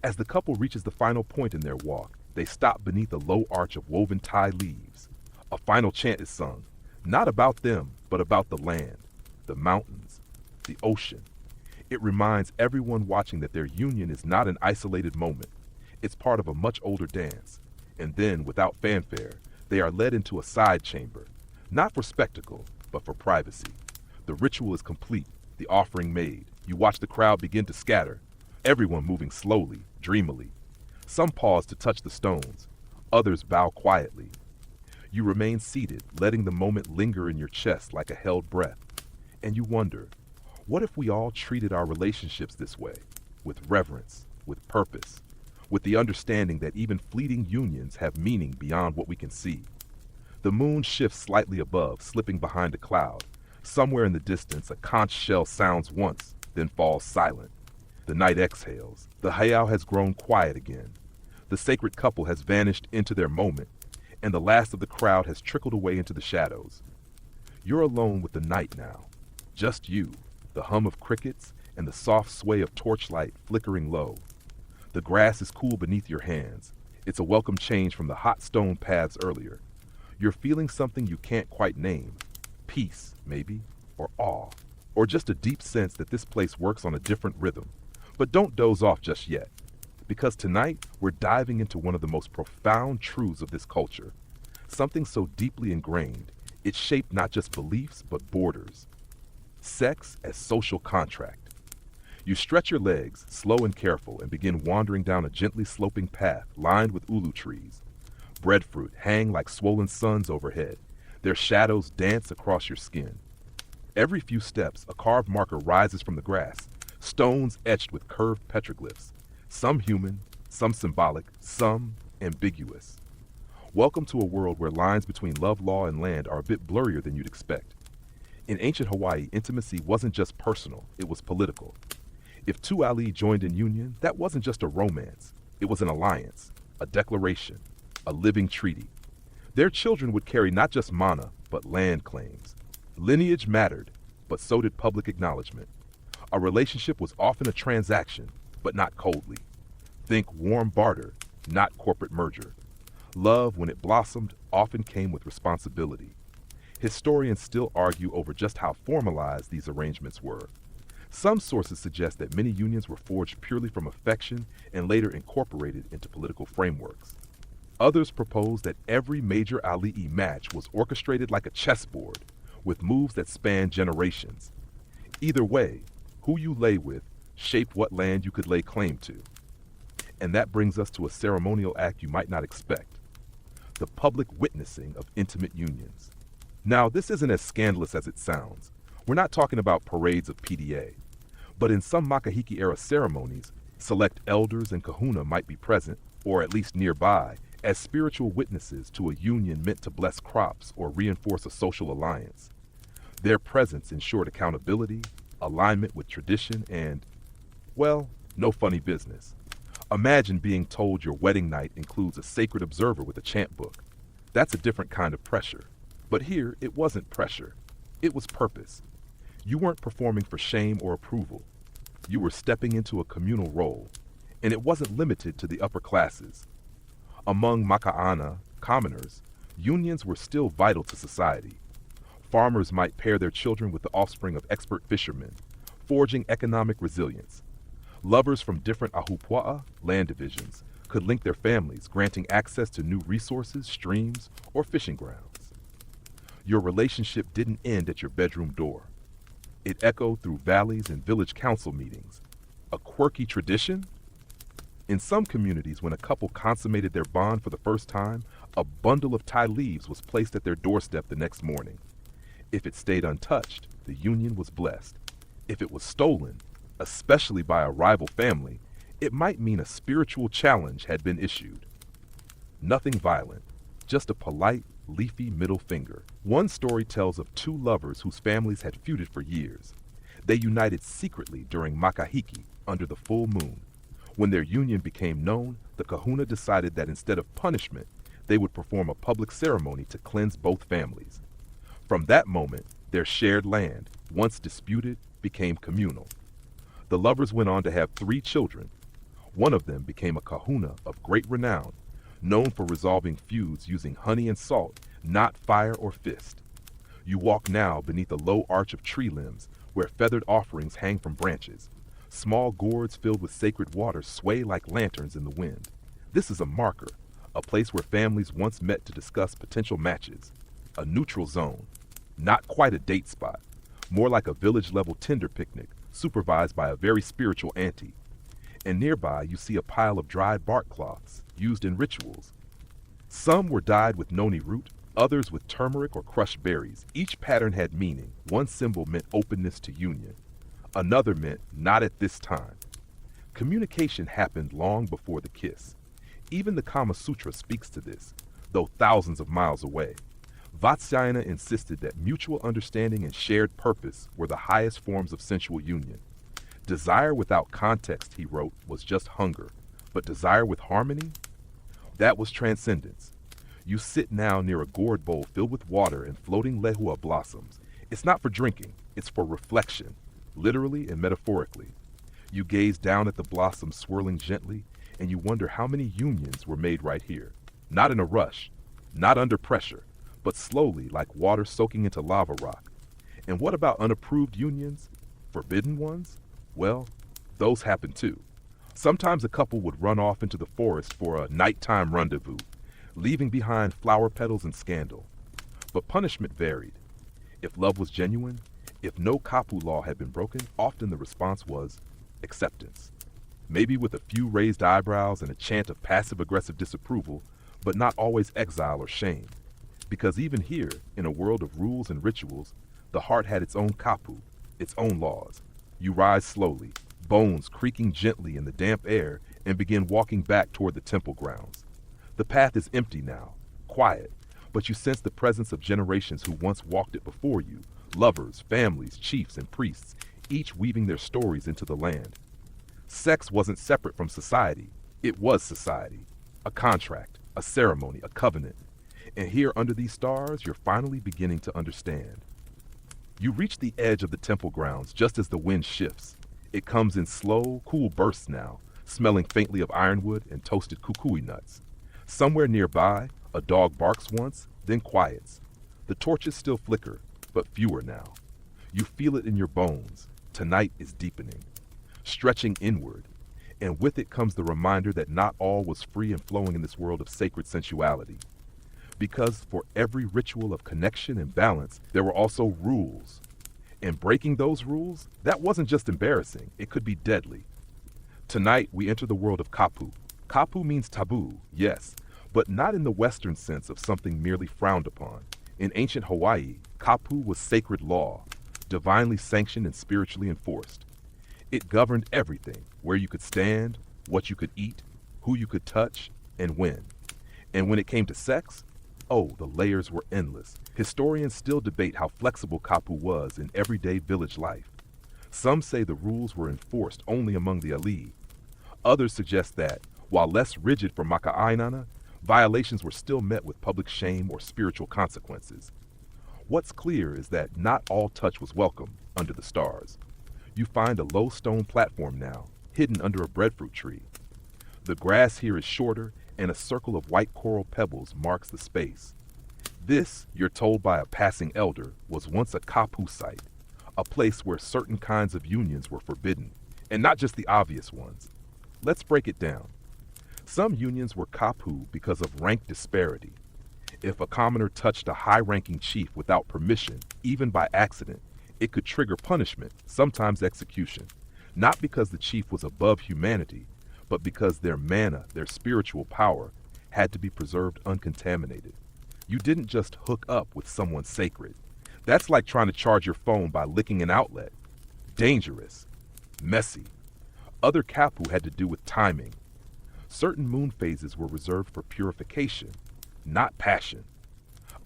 As the couple reaches the final point in their walk, they stop beneath a low arch of woven tie leaves. A final chant is sung, not about them, but about the land, the mountains, the ocean. It reminds everyone watching that their union is not an isolated moment. It's part of a much older dance. And then, without fanfare, they are led into a side chamber, not for spectacle, but for privacy. The ritual is complete, the offering made. You watch the crowd begin to scatter, everyone moving slowly, dreamily. Some pause to touch the stones, others bow quietly. You remain seated, letting the moment linger in your chest like a held breath. And you wonder, what if we all treated our relationships this way, with reverence, with purpose, with the understanding that even fleeting unions have meaning beyond what we can see? The moon shifts slightly above, slipping behind a cloud. Somewhere in the distance, a conch shell sounds once, then falls silent. The night exhales. The heiau has grown quiet again. The sacred couple has vanished into their moment, and the last of the crowd has trickled away into the shadows. You're alone with the night now. Just you, the hum of crickets, and the soft sway of torchlight flickering low. The grass is cool beneath your hands. It's a welcome change from the hot stone paths earlier. You're feeling something you can't quite name. Peace, maybe, or awe, or just a deep sense that this place works on a different rhythm. But don't doze off just yet, because tonight we're diving into one of the most profound truths of this culture. Something so deeply ingrained, it shaped not just beliefs, but borders. Sex as social contract. You stretch your legs, slow and careful, and begin wandering down a gently sloping path lined with ulu trees. Breadfruit hang like swollen suns overhead. Their shadows dance across your skin. Every few steps, a carved marker rises from the grass, stones etched with curved petroglyphs, some human, some symbolic, some ambiguous. Welcome to a world where lines between love, law, and land are a bit blurrier than you'd expect. In ancient Hawaii, intimacy wasn't just personal, it was political. If two ali joined in union, that wasn't just a romance. It was an alliance, a declaration, a living treaty. Their children would carry not just mana, but land claims. Lineage mattered, but so did public acknowledgement. A relationship was often a transaction, but not coldly. Think warm barter, not corporate merger. Love, when it blossomed, often came with responsibility. Historians still argue over just how formalized these arrangements were. Some sources suggest that many unions were forged purely from affection and later incorporated into political frameworks. Others propose that every major ali'i match was orchestrated like a chessboard, with moves that spanned generations. Either way, who you lay with shaped what land you could lay claim to. And that brings us to a ceremonial act you might not expect: the public witnessing of intimate unions. Now, this isn't as scandalous as it sounds. We're not talking about parades of PDA. But in some Makahiki-era ceremonies, select elders and kahuna might be present, or at least nearby, as spiritual witnesses to a union meant to bless crops or reinforce a social alliance. Their presence ensured accountability, alignment with tradition, and, well, no funny business. Imagine being told your wedding night includes a sacred observer with a chant book. That's a different kind of pressure. But here, it wasn't pressure. It was purpose. You weren't performing for shame or approval. You were stepping into a communal role, and it wasn't limited to the upper classes. Among maka'ana, commoners, unions were still vital to society. Farmers might pair their children with the offspring of expert fishermen, forging economic resilience. Lovers from different ahupua'a, land divisions, could link their families, granting access to new resources, streams, or fishing grounds. Your relationship didn't end at your bedroom door. It echoed through valleys and village council meetings. A quirky tradition? In some communities, when a couple consummated their bond for the first time, a bundle of tie leaves was placed at their doorstep the next morning. If it stayed untouched, the union was blessed. If it was stolen, especially by a rival family, it might mean a spiritual challenge had been issued. Nothing violent, just a polite, leafy middle finger. One story tells of two lovers whose families had feuded for years. They united secretly during Makahiki under the full moon. When their union became known, the kahuna decided that instead of punishment, they would perform a public ceremony to cleanse both families. From that moment, their shared land, once disputed, became communal. The lovers went on to have 3 children. One of them became a kahuna of great renown, known for resolving feuds using honey and salt, not fire or fist. You walk now beneath a low arch of tree limbs where feathered offerings hang from branches. Small gourds filled with sacred water sway like lanterns in the wind. This is a marker, a place where families once met to discuss potential matches. A neutral zone, not quite a date spot, more like a village-level Tinder picnic supervised by a very spiritual auntie. And nearby you see a pile of dried bark cloths used in rituals. Some were dyed with noni root, others with turmeric or crushed berries. Each pattern had meaning. One symbol meant openness to union. Another meant not at this time. Communication happened long before the kiss. Even the Kama Sutra speaks to this, though thousands of miles away. Vatsyayana insisted that mutual understanding and shared purpose were the highest forms of sensual union. Desire without context, he wrote, was just hunger, but desire with harmony? That was transcendence. You sit now near a gourd bowl filled with water and floating lehua blossoms. It's not for drinking, it's for reflection, literally and metaphorically. You gaze down at the blossoms swirling gently, and you wonder how many unions were made right here. Not in a rush, not under pressure, but slowly like water soaking into lava rock. And what about unapproved unions? Forbidden ones? Well, those happen too. Sometimes a couple would run off into the forest for a nighttime rendezvous, leaving behind flower petals and scandal. But punishment varied. If love was genuine, if no kapu law had been broken, often the response was acceptance. Maybe with a few raised eyebrows and a chant of passive-aggressive disapproval, but not always exile or shame. Because even here, in a world of rules and rituals, the heart had its own kapu, its own laws. You rise slowly, bones creaking gently in the damp air, and begin walking back toward the temple grounds. The path is empty now, quiet, but you sense the presence of generations who once walked it before you, lovers, families, chiefs, and priests, each weaving their stories into the land. Sex wasn't separate from society. It was society, a contract, a ceremony, a covenant. And here under these stars, you're finally beginning to understand. You reach the edge of the temple grounds just as the wind shifts. It comes in slow, cool bursts now, smelling faintly of ironwood and toasted kukui nuts. Somewhere nearby, a dog barks once, then quiets. The torches still flicker, but fewer now. You feel it in your bones. Tonight is deepening, stretching inward, and with it comes the reminder that not all was free and flowing in this world of sacred sensuality. Because for every ritual of connection and balance, there were also rules. And breaking those rules, that wasn't just embarrassing, it could be deadly. Tonight, we enter the world of kapu. Kapu means taboo, yes, but not in the Western sense of something merely frowned upon. In ancient Hawaii, kapu was sacred law, divinely sanctioned and spiritually enforced. It governed everything, where you could stand, what you could eat, who you could touch, and when. And when it came to sex, oh, the layers were endless. Historians still debate how flexible kapu was in everyday village life. Some say the rules were enforced only among the alii. Others suggest that, while less rigid for maka'ainana, violations were still met with public shame or spiritual consequences. What's clear is that not all touch was welcome under the stars. You find a low stone platform now, hidden under a breadfruit tree. The grass here is shorter, and a circle of white coral pebbles marks the space. This, you're told by a passing elder, was once a kapu site, a place where certain kinds of unions were forbidden, and not just the obvious ones. Let's break it down. Some unions were kapu because of rank disparity. If a commoner touched a high-ranking chief without permission, even by accident, it could trigger punishment, sometimes execution, not because the chief was above humanity, but because their mana, their spiritual power, had to be preserved uncontaminated. You didn't just hook up with someone sacred. That's like trying to charge your phone by licking an outlet. Dangerous. Messy. Other kapu had to do with timing. Certain moon phases were reserved for purification, not passion.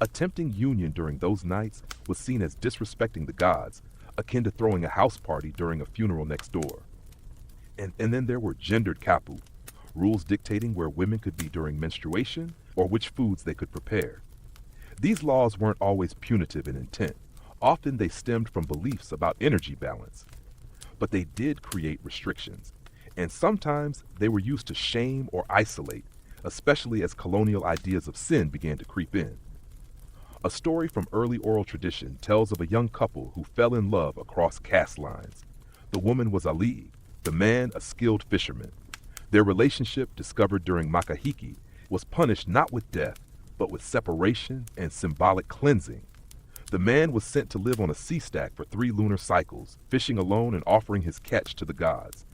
Attempting union during those nights was seen as disrespecting the gods, akin to throwing a house party during a funeral next door. And then there were gendered kapu, rules dictating where women could be during menstruation or which foods they could prepare. These laws weren't always punitive in intent. Often they stemmed from beliefs about energy balance. But they did create restrictions, and sometimes they were used to shame or isolate, especially as colonial ideas of sin began to creep in. A story from early oral tradition tells of a young couple who fell in love across caste lines. The woman was ali'i, the man a skilled fisherman. Their relationship, discovered during makahiki, was punished not with death, but with separation and symbolic cleansing. The man was sent to live on a sea stack for 3 lunar cycles, fishing alone and offering his catch to the gods.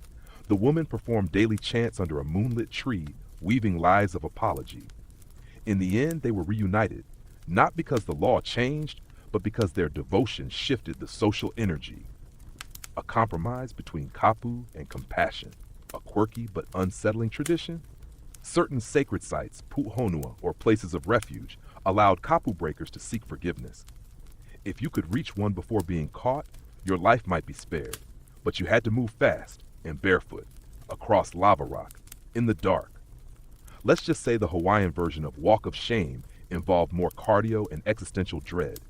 The woman performed daily chants under a moonlit tree, weaving lies of apology. In the end, they were reunited, not because the law changed, but because their devotion shifted the social energy. A compromise between kapu and compassion, a quirky but unsettling tradition. Certain sacred sites, pu'honua, or places of refuge, allowed kapu breakers to seek forgiveness. If you could reach one before being caught, your life might be spared, but you had to move fast and barefoot, across lava rock, in the dark. Let's just say the Hawaiian version of Walk of Shame involved more cardio and existential dread.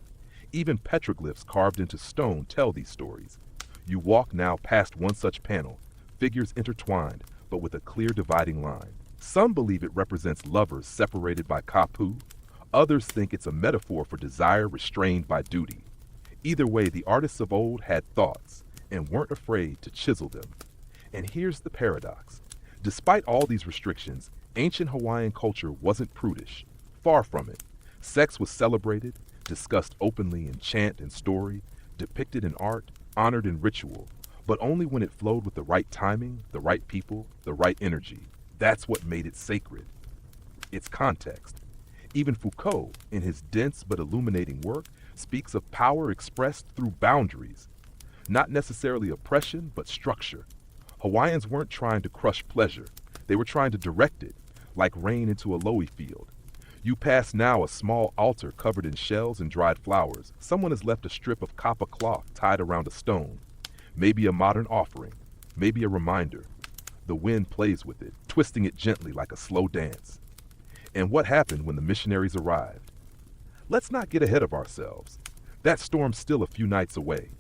Even petroglyphs carved into stone tell these stories. You walk now past one such panel, figures intertwined, but with a clear dividing line. Some believe it represents lovers separated by kapu. Others think it's a metaphor for desire restrained by duty. Either way, the artists of old had thoughts and weren't afraid to chisel them. And here's the paradox. Despite all these restrictions, ancient Hawaiian culture wasn't prudish. Far from it. Sex was celebrated, discussed openly in chant and story, depicted in art, honored in ritual, but only when it flowed with the right timing, the right people, the right energy. That's what made it sacred. Its context. Even Foucault, in his dense but illuminating work, speaks of power expressed through boundaries. Not necessarily oppression, but structure. Hawaiians weren't trying to crush pleasure. They were trying to direct it, like rain into a loe field. You pass now a small altar covered in shells and dried flowers. Someone has left a strip of kapa cloth tied around a stone. Maybe a modern offering, maybe a reminder. The wind plays with it, twisting it gently like a slow dance. And what happened when the missionaries arrived? Let's not get ahead of ourselves. That storm's still a few nights away.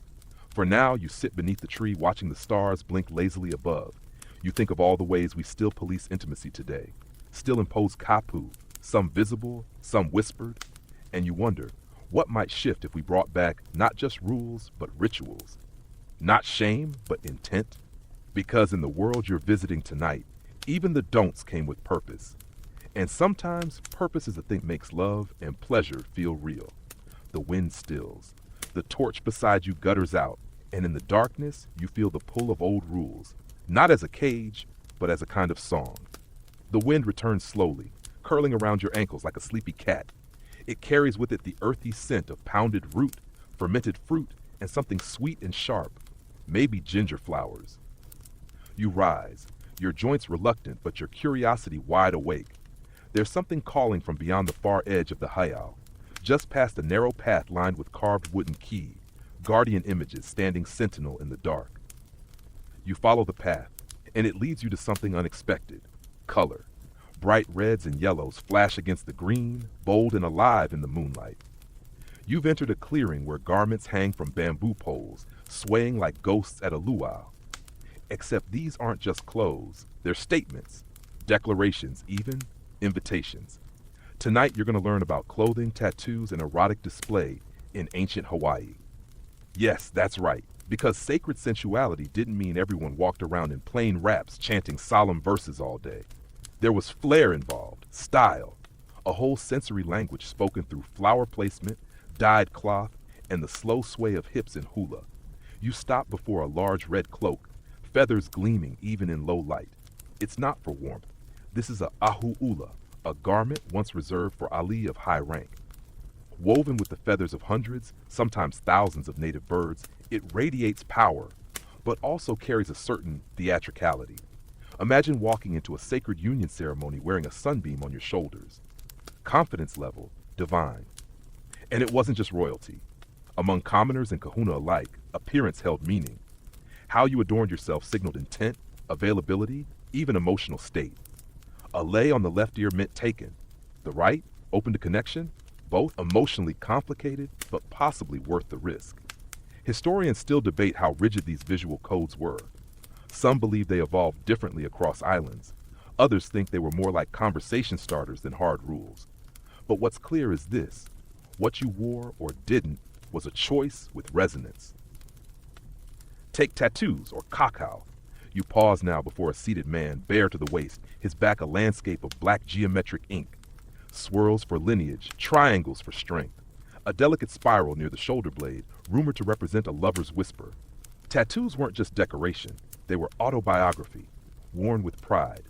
For now, you sit beneath the tree watching the stars blink lazily above. You think of all the ways we still police intimacy today, still impose kapu, some visible, some whispered, and you wonder, what might shift if we brought back not just rules, but rituals? Not shame, but intent? Because in the world you're visiting tonight, even the don'ts came with purpose. And sometimes purpose is the thing that makes love and pleasure feel real. The wind stills, the torch beside you gutters out, and in the darkness you feel the pull of old rules, not as a cage, but as a kind of song. The wind returns slowly, curling around your ankles like a sleepy cat. It carries with it the earthy scent of pounded root, fermented fruit, and something sweet and sharp, maybe ginger flowers. You rise, your joints reluctant but your curiosity wide awake. There's something calling from beyond the far edge of the heiau, just past a narrow path lined with carved wooden key, guardian images standing sentinel in the dark. You follow the path, and it leads you to something unexpected. Color. Bright reds and yellows flash against the green, bold and alive in the moonlight. You've entered a clearing where garments hang from bamboo poles, swaying like ghosts at a luau. Except these aren't just clothes, they're statements, declarations even, invitations. Tonight you're going to learn about clothing, tattoos, and erotic display in ancient Hawaii. Yes, that's right, because sacred sensuality didn't mean everyone walked around in plain wraps chanting solemn verses all day. There was flair involved, style, a whole sensory language spoken through flower placement, dyed cloth, and the slow sway of hips in hula. You stop before a large red cloak, feathers gleaming even in low light. It's not for warmth. This is a ahu'ula, a garment once reserved for ali'i of high rank. Woven with the feathers of hundreds, sometimes thousands of native birds, it radiates power, but also carries a certain theatricality. Imagine walking into a sacred union ceremony wearing a sunbeam on your shoulders. Confidence level, divine. And it wasn't just royalty. Among commoners and kahuna alike, appearance held meaning. How you adorned yourself signaled intent, availability, even emotional state. A lei on the left ear meant taken. The right, open to connection, both emotionally complicated, but possibly worth the risk. Historians still debate how rigid these visual codes were. Some believe they evolved differently across islands. Others think they were more like conversation starters than hard rules. But what's clear is this: what you wore or didn't was a choice with resonance. Take tattoos or heiau. You pause now before a seated man, bare to the waist, his back a landscape of black geometric ink. Swirls for lineage, triangles for strength. A delicate spiral near the shoulder blade, rumored to represent a lover's whisper. Tattoos weren't just decoration, they were autobiography, worn with pride.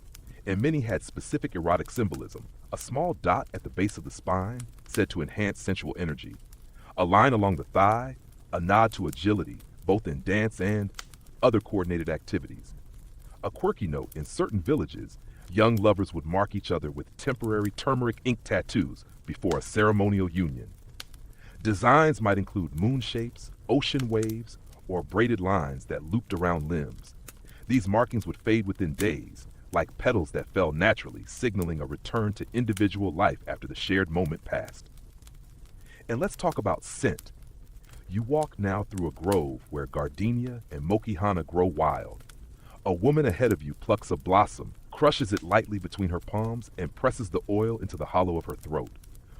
And many had specific erotic symbolism. A small dot at the base of the spine, said to enhance sensual energy. A line along the thigh, a nod to agility, both in dance and other coordinated activities. A quirky note: in certain villages, young lovers would mark each other with temporary turmeric ink tattoos before a ceremonial union. Designs might include moon shapes, ocean waves, or braided lines that looped around limbs. These markings would fade within days, like petals that fell naturally, signaling a return to individual life after the shared moment passed. And let's talk about scent. You walk now through a grove where gardenia and mokihana grow wild. A woman ahead of you plucks a blossom, crushes it lightly between her palms, and presses the oil into the hollow of her throat.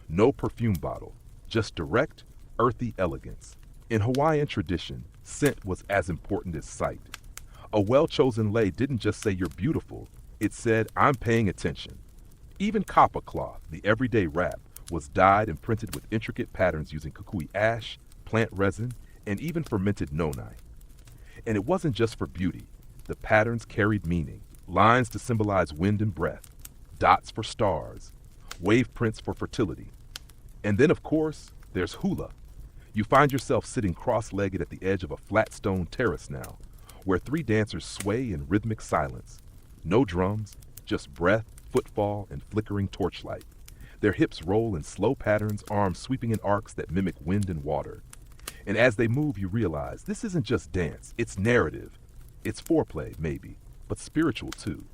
No perfume bottle, just direct, earthy elegance. In Hawaiian tradition, scent was as important as sight. A well-chosen lei didn't just say you're beautiful, it said I'm paying attention. Even kapa cloth, the everyday wrap, was dyed and printed with intricate patterns using kukui ash, plant resin, and even fermented nonai. And it wasn't just for beauty. The patterns carried meaning: lines to symbolize wind and breath, dots for stars, wave prints for fertility. And then, of course, there's hula. You find yourself sitting cross-legged at the edge of a flat stone terrace now, where three dancers sway in rhythmic silence. No drums, just breath, footfall, and flickering torchlight. Their hips roll in slow patterns, arms sweeping in arcs that mimic wind and water. And as they move, you realize this isn't just dance, it's narrative. It's foreplay, maybe, but spiritual too.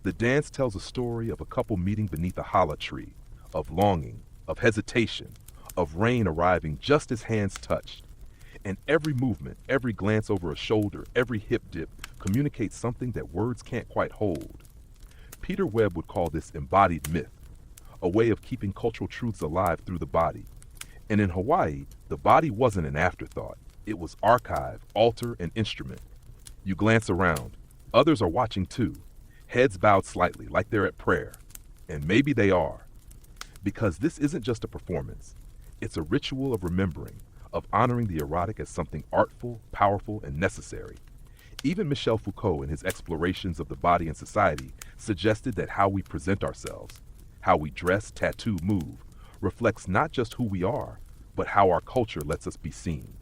The dance tells a story of a couple meeting beneath a hala tree, of longing, of hesitation, of rain arriving just as hands touched. And every movement, every glance over a shoulder, every hip dip communicates something that words can't quite hold. Peter Webb would call this embodied myth, a way of keeping cultural truths alive through the body. And in Hawaii, the body wasn't an afterthought. It was archive, altar, and instrument. You glance around. Others are watching too, heads bowed slightly, like they're at prayer. And maybe they are. Because this isn't just a performance. It's a ritual of remembering, of honoring the erotic as something artful, powerful, and necessary. Even Michel Foucault, in his explorations of the body and society, suggested that how we present ourselves, how we dress, tattoo, move, reflects not just who we are, but how our culture lets us be seen.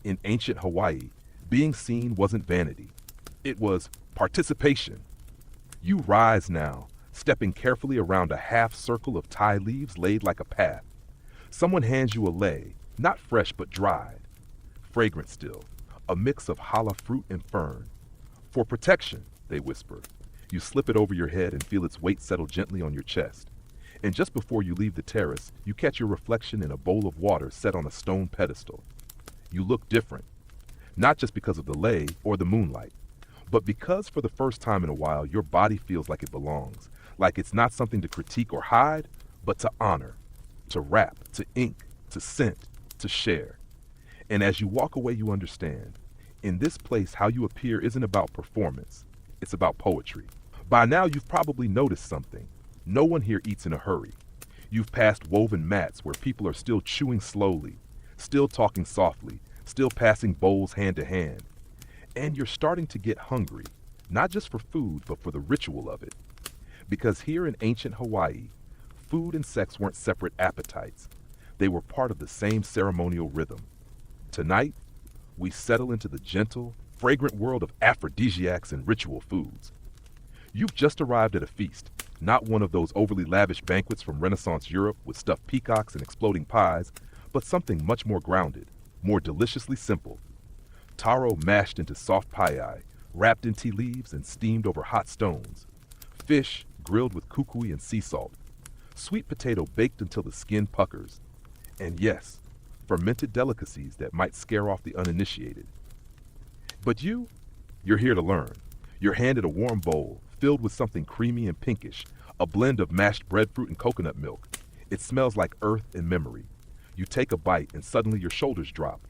In ancient Hawaii, being seen wasn't vanity. It was participation. You rise now, stepping carefully around a half circle of tie leaves laid like a path. Someone hands you a lei, not fresh but dried, fragrant still, a mix of hala fruit and fern. For protection, they whisper. You slip it over your head and feel its weight settle gently on your chest. And just before you leave the terrace, you catch your reflection in a bowl of water set on a stone pedestal. You look different, not just because of the lei or the moonlight, but because for the first time in a while, your body feels like it belongs, like it's not something to critique or hide, but to honor, to wrap, to ink, to scent, to share. And as you walk away, you understand, in this place, how you appear isn't about performance, it's about poetry. By now, you've probably noticed something. No one here eats in a hurry. You've passed woven mats where people are still chewing slowly, still talking softly, still passing bowls hand to hand. And you're starting to get hungry, not just for food, but for the ritual of it. Because here in ancient Hawaii, food and sex weren't separate appetites. They were part of the same ceremonial rhythm. Tonight, we settle into the gentle, fragrant world of aphrodisiacs and ritual foods. You've just arrived at a feast, not one of those overly lavish banquets from Renaissance Europe with stuffed peacocks and exploding pies, but something much more grounded, more deliciously simple. Taro mashed into soft paia, wrapped in tea leaves and steamed over hot stones. Fish grilled with kukui and sea salt. Sweet potato baked until the skin puckers. And yes, fermented delicacies that might scare off the uninitiated. But you're here to learn. You're handed a warm bowl filled with something creamy and pinkish, a blend of mashed breadfruit and coconut milk. It smells like earth and memory. You take a bite and suddenly your shoulders drop,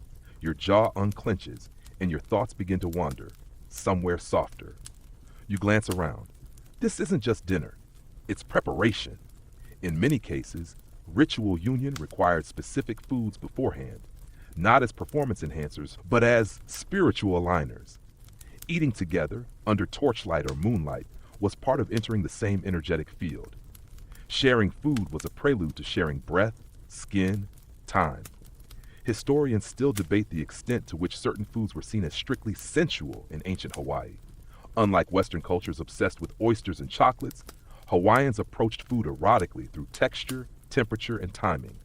your jaw unclenches, and your thoughts begin to wander, somewhere softer. You glance around. This isn't just dinner, it's preparation. In many cases, ritual union required specific foods beforehand, not as performance enhancers, but as spiritual aligners. Eating together, under torchlight or moonlight, was part of entering the same energetic field. Sharing food was a prelude to sharing breath, skin, time. Historians still debate the extent to which certain foods were seen as strictly sensual in ancient Hawaii. Unlike Western cultures obsessed with oysters and chocolates, Hawaiians approached food erotically through texture, temperature, and timing.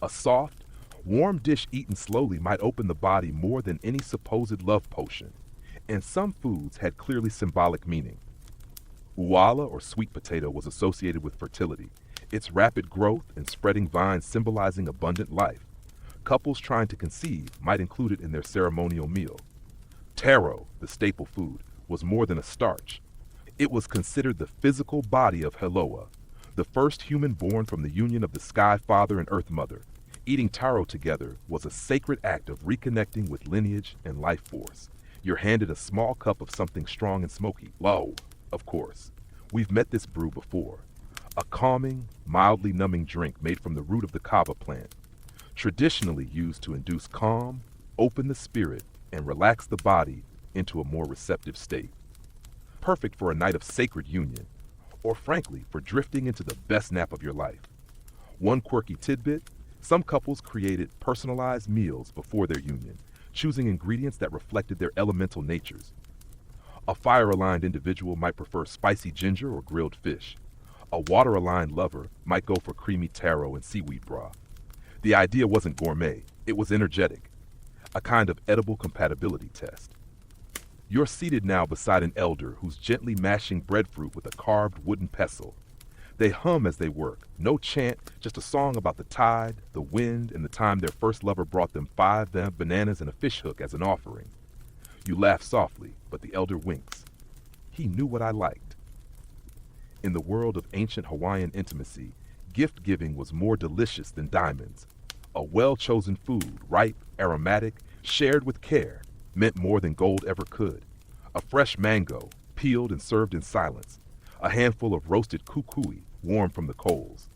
A soft, warm dish eaten slowly might open the body more than any supposed love potion, and some foods had clearly symbolic meaning. Uala, or sweet potato, was associated with fertility, its rapid growth and spreading vines symbolizing abundant life. Couples trying to conceive might include it in their ceremonial meal. Taro, the staple food, was more than a starch. It was considered the physical body of Heloa, the first human born from the union of the Sky Father and Earth Mother. Eating taro together was a sacred act of reconnecting with lineage and life force. You're handed a small cup of something strong and smoky. Lo, of course. We've met this brew before. A calming, mildly numbing drink made from the root of the kava plant, traditionally used to induce calm, open the spirit, and relax the body into a more receptive state. Perfect for a night of sacred union, or frankly, for drifting into the best nap of your life. One quirky tidbit, some couples created personalized meals before their union, choosing ingredients that reflected their elemental natures. A fire-aligned individual might prefer spicy ginger or grilled fish. A water-aligned lover might go for creamy taro and seaweed broth. The idea wasn't gourmet, it was energetic, a kind of edible compatibility test. You're seated now beside an elder who's gently mashing breadfruit with a carved wooden pestle. They hum as they work, no chant, just a song about the tide, the wind, and the time their first lover brought them 5 bananas and a fish hook as an offering. You laugh softly, but the elder winks. He knew what I liked. In the world of ancient Hawaiian intimacy, gift-giving was more delicious than diamonds. A well-chosen food, ripe, aromatic, shared with care, meant more than gold ever could. A fresh mango, peeled and served in silence. A handful of roasted kukui, warm from the coals.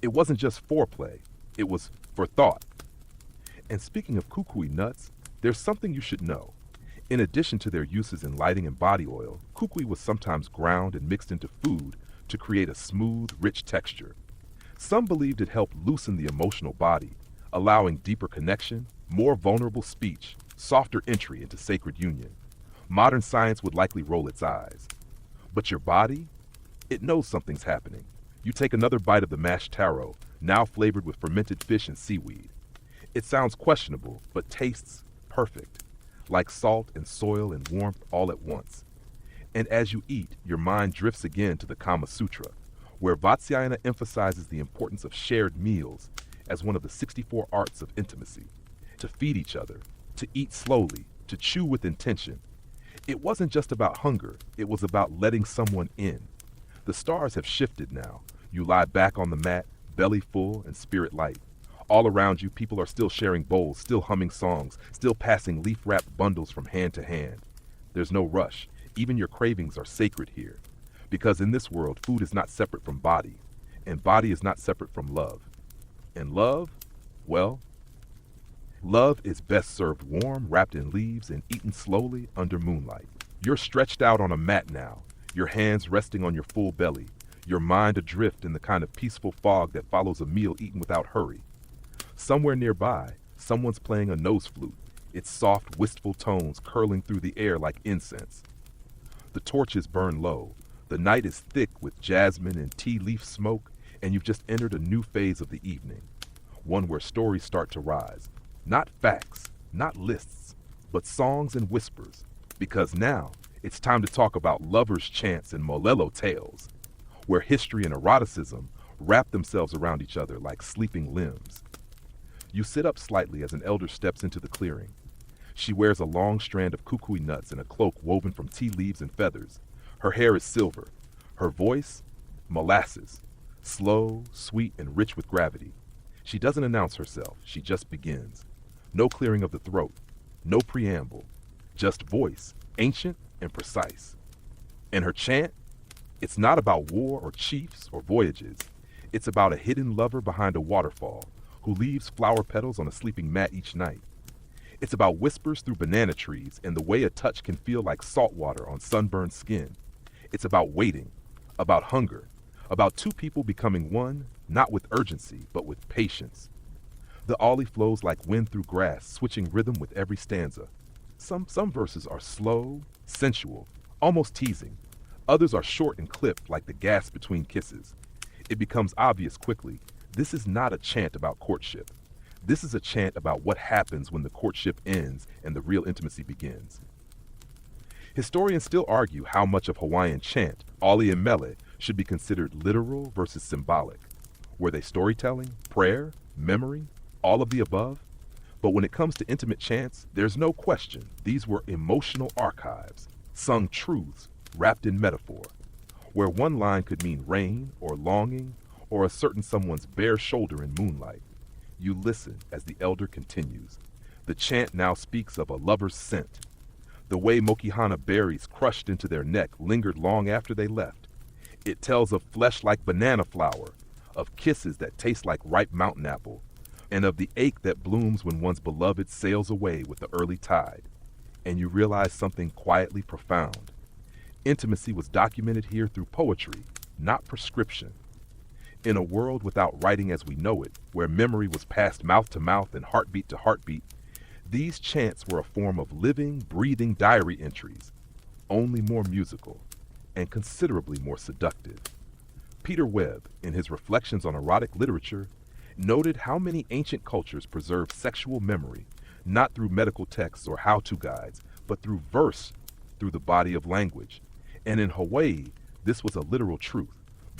It wasn't just foreplay, it was for thought. And speaking of kukui nuts, there's something you should know. In addition to their uses in lighting and body oil, kukui was sometimes ground and mixed into food to create a smooth, rich texture. Some believed it helped loosen the emotional body, allowing deeper connection, more vulnerable speech, softer entry into sacred union. Modern science would likely roll its eyes. But your body? It knows something's happening. You take another bite of the mashed taro, now flavored with fermented fish and seaweed. It sounds questionable, but tastes perfect, like salt and soil and warmth all at once. And as you eat, your mind drifts again to the Kama Sutra, where Vatsyayana emphasizes the importance of shared meals as one of the 64 arts of intimacy. To feed each other, to eat slowly, to chew with intention. It wasn't just about hunger, it was about letting someone in. The stars have shifted now. You lie back on the mat, belly full and spirit light. All around you, people are still sharing bowls, still humming songs, still passing leaf-wrapped bundles from hand to hand. There's no rush. Even your cravings are sacred here. Because in this world, food is not separate from body, and body is not separate from love. And love, well, love is best served warm, wrapped in leaves, and eaten slowly under moonlight. You're stretched out on a mat now, your hands resting on your full belly, your mind adrift in the kind of peaceful fog that follows a meal eaten without hurry. Somewhere nearby, someone's playing a nose flute, its soft, wistful tones curling through the air like incense. The torches burn low, the night is thick with jasmine and tea leaf smoke, and you've just entered a new phase of the evening, one where stories start to rise. Not facts, not lists, but songs and whispers, because now It's time to talk about lovers' chants and molelo tales, where history and eroticism wrap themselves around each other like sleeping limbs. You sit up slightly as an elder steps into the clearing. She wears a long strand of kukui nuts and a cloak woven from tea leaves and feathers. Her hair is silver. Her voice, molasses, slow, sweet, and rich with gravity. She doesn't announce herself, she just begins. No clearing of the throat, no preamble, just voice, ancient and precise. And her chant, it's not about war or chiefs or voyages. It's about a hidden lover behind a waterfall who leaves flower petals on a sleeping mat each night. It's about whispers through banana trees and the way a touch can feel like salt water on sunburned skin. It's about waiting, about hunger, about two people becoming one, not with urgency, but with patience. The ollie flows like wind through grass, switching rhythm with every stanza. Some verses are slow, sensual, almost teasing. Others are short and clipped like the gasp between kisses. It becomes obvious quickly, this is not a chant about courtship. This is a chant about what happens when the courtship ends and the real intimacy begins. Historians still argue how much of Hawaiian chant, ollie and mele, should be considered literal versus symbolic. Were they storytelling, prayer, memory, all of the above? But when it comes to intimate chants, there's no question these were emotional archives, sung truths wrapped in metaphor, where one line could mean rain or longing or a certain someone's bare shoulder in moonlight. You listen as the elder continues. The chant now speaks of a lover's scent. The way mokihana berries crushed into their neck lingered long after they left. It tells of flesh like banana flower, of kisses that taste like ripe mountain apple, and of the ache that blooms when one's beloved sails away with the early tide. And you realize something quietly profound. Intimacy was documented here through poetry, not prescription. In a world without writing as we know it, where memory was passed mouth to mouth and heartbeat to heartbeat, these chants were a form of living, breathing diary entries, only more musical and considerably more seductive. Peter Webb, in his Reflections on Erotic Literature, noted how many ancient cultures preserved sexual memory, not through medical texts or how-to guides, but through verse, through the body of language. And in Hawaii, this was a literal truth.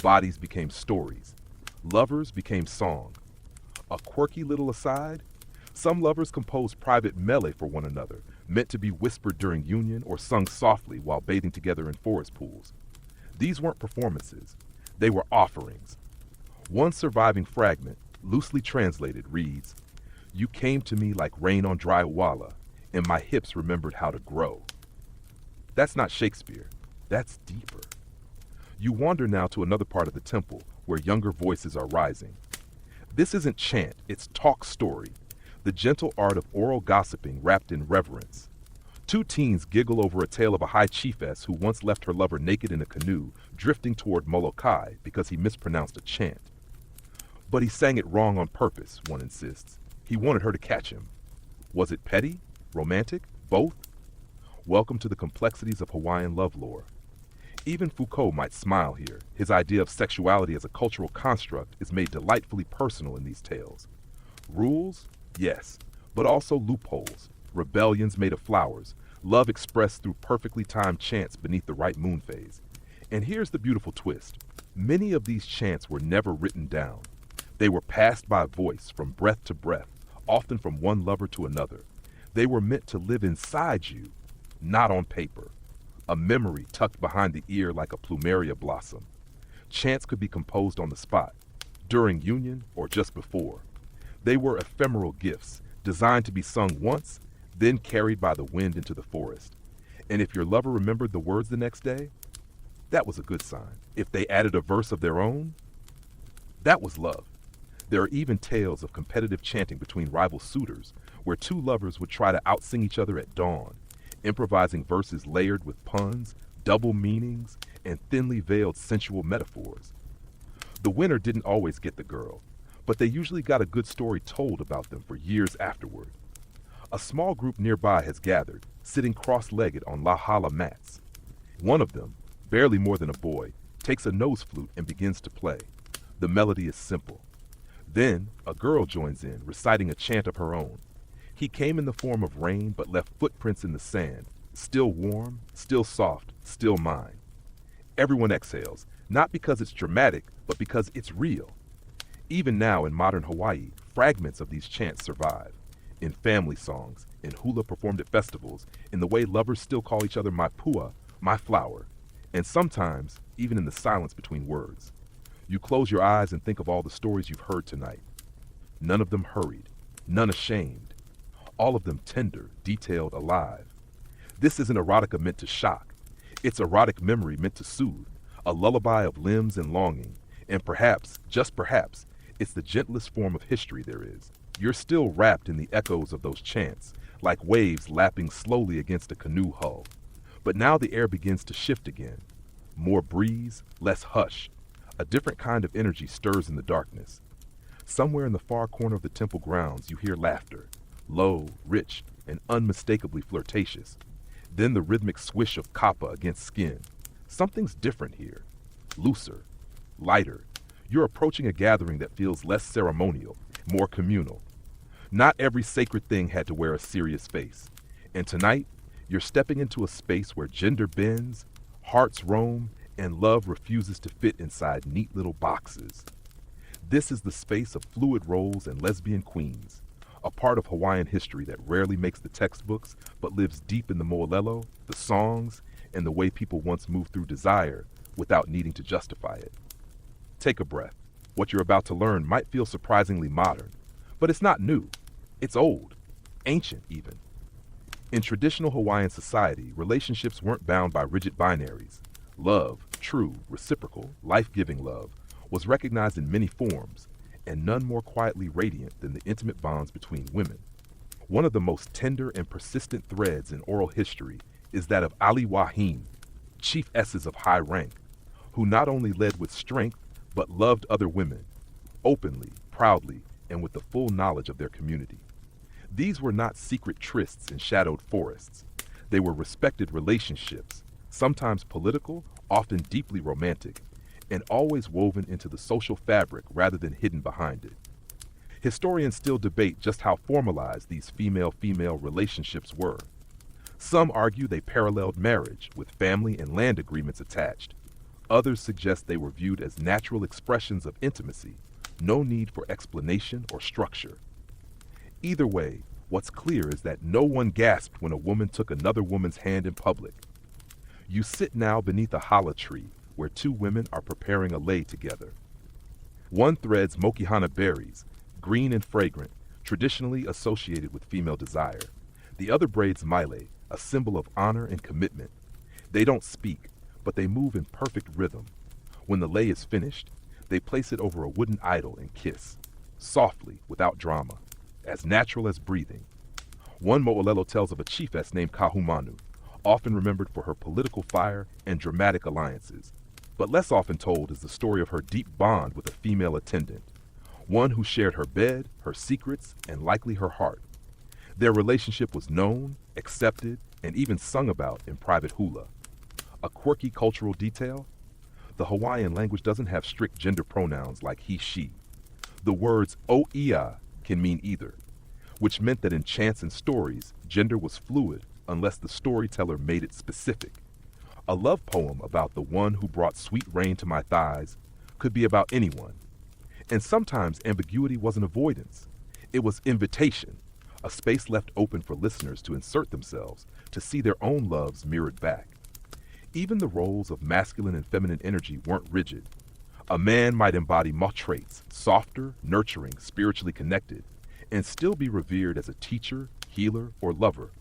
Bodies became stories. Lovers became song. A quirky little aside, some lovers composed private mele for one another, meant to be whispered during union or sung softly while bathing together in forest pools. These weren't performances. They were offerings. One surviving fragment, loosely translated, reads, "You came to me like rain on dry walla, and my hips remembered how to grow." That's not Shakespeare. That's deeper. You wander now to another part of the temple where younger voices are rising. This isn't chant, it's talk story, the gentle art of oral gossiping wrapped in reverence. Two teens giggle over a tale of a high chiefess who once left her lover naked in a canoe, drifting toward Molokai because he mispronounced a chant. But he sang it wrong on purpose, one insists. He wanted her to catch him. Was it petty? Romantic? Both? Welcome to the complexities of Hawaiian love lore. Even Foucault might smile here. His idea of sexuality as a cultural construct is made delightfully personal in these tales. Rules? Yes, but also loopholes. Rebellions made of flowers. Love expressed through perfectly timed chants beneath the right moon phase. And here's the beautiful twist. Many of these chants were never written down. They were passed by voice from breath to breath, often from one lover to another. They were meant to live inside you, not on paper. A memory tucked behind the ear like a plumeria blossom. Chants could be composed on the spot, during union or just before. They were ephemeral gifts, designed to be sung once, then carried by the wind into the forest. And if your lover remembered the words the next day, that was a good sign. If they added a verse of their own, that was love. There are even tales of competitive chanting between rival suitors, where two lovers would try to outsing each other at dawn, improvising verses layered with puns, double meanings, and thinly veiled sensual metaphors. The winner didn't always get the girl, but they usually got a good story told about them for years afterward. A small group nearby has gathered, sitting cross-legged on lahala mats. One of them, barely more than a boy, takes a nose flute and begins to play. The melody is simple. Then, a girl joins in, reciting a chant of her own. He came in the form of rain but left footprints in the sand, Still warm, still soft, still mine. Everyone exhales, not because it's dramatic, but because it's real. Even now in modern Hawaii, fragments of these chants survive. In family songs, in hula performed at festivals, in the way lovers still call each other my pua, my flower, and sometimes even in the silence between words. You close your eyes and think of all the stories you've heard tonight. None of them hurried, none ashamed, all of them tender, detailed, alive. This isn't erotica meant to shock. It's erotic memory meant to soothe, a lullaby of limbs and longing, and perhaps, just perhaps, it's the gentlest form of history there is. You're still wrapped in the echoes of those chants, like waves lapping slowly against a canoe hull. But now the air begins to shift again. More breeze, less hush. A different kind of energy stirs in the darkness. Somewhere in the far corner of the temple grounds, you hear laughter, low, rich, and unmistakably flirtatious. Then the rhythmic swish of kapa against skin. Something's different here. Looser, lighter. You're approaching a gathering that feels less ceremonial, more communal. Not every sacred thing had to wear a serious face. And tonight, you're stepping into a space where gender bends, hearts roam, and love refuses to fit inside neat little boxes. This is the space of fluid roles and lesbian queens, a part of Hawaiian history that rarely makes the textbooks but lives deep in the mo'olelo, the songs, and the way people once moved through desire without needing to justify it. Take a breath. What you're about to learn might feel surprisingly modern, but it's not new. It's old, ancient even. In traditional Hawaiian society, relationships weren't bound by rigid binaries. Love, true, reciprocal, life-giving love, was recognized in many forms, and none more quietly radiant than the intimate bonds between women. One of the most tender and persistent threads in oral history is that of Ali Wahine, chiefesses of high rank, who not only led with strength, but loved other women, openly, proudly, and with the full knowledge of their community. These were not secret trysts in shadowed forests. They were respected relationships, sometimes political, often deeply romantic, and always woven into the social fabric rather than hidden behind it. Historians still debate just how formalized these female-female relationships were. Some argue they paralleled marriage, with family and land agreements attached. Others suggest they were viewed as natural expressions of intimacy, no need for explanation or structure. Either way, what's clear is that no one gasped when a woman took another woman's hand in public. You sit now beneath a hala tree where two women are preparing a lei together. One threads mokihana berries, green and fragrant, traditionally associated with female desire. The other braids maile, a symbol of honor and commitment. They don't speak, but they move in perfect rhythm. When the lei is finished, they place it over a wooden idol and kiss, softly, without drama, as natural as breathing. One mo'olelo tells of a chiefess named Kahumanu, often remembered for her political fire and dramatic alliances. But less often told is the story of her deep bond with a female attendant, one who shared her bed, her secrets, and likely her heart. Their relationship was known, accepted, and even sung about in private hula. A quirky cultural detail? The Hawaiian language doesn't have strict gender pronouns like he, she. The words o ia can mean either, which meant that in chants and stories, gender was fluid unless the storyteller made it specific. A love poem about the one who brought sweet rain to my thighs could be about anyone. And sometimes ambiguity wasn't avoidance. It was invitation, a space left open for listeners to insert themselves, to see their own loves mirrored back. Even the roles of masculine and feminine energy weren't rigid. A man might embody more traits, softer, nurturing, spiritually connected, and still be revered as a teacher, healer, or lover.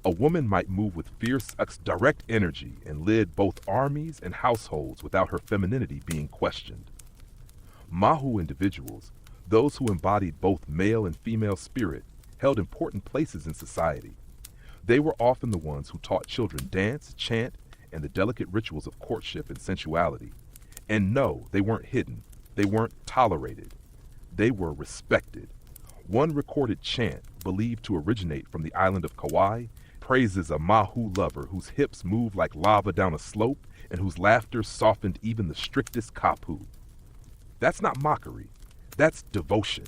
A woman might move with fierce, direct energy and lead both armies and households without her femininity being questioned. Mahu individuals, those who embodied both male and female spirit, held important places in society. They were often the ones who taught children dance, chant, and the delicate rituals of courtship and sensuality. And no, they weren't hidden. They weren't tolerated. They were respected. One recorded chant, believed to originate from the island of Kauai, praises a Mahu lover whose hips moved like lava down a slope and whose laughter softened even the strictest kapu. That's not mockery. That's devotion.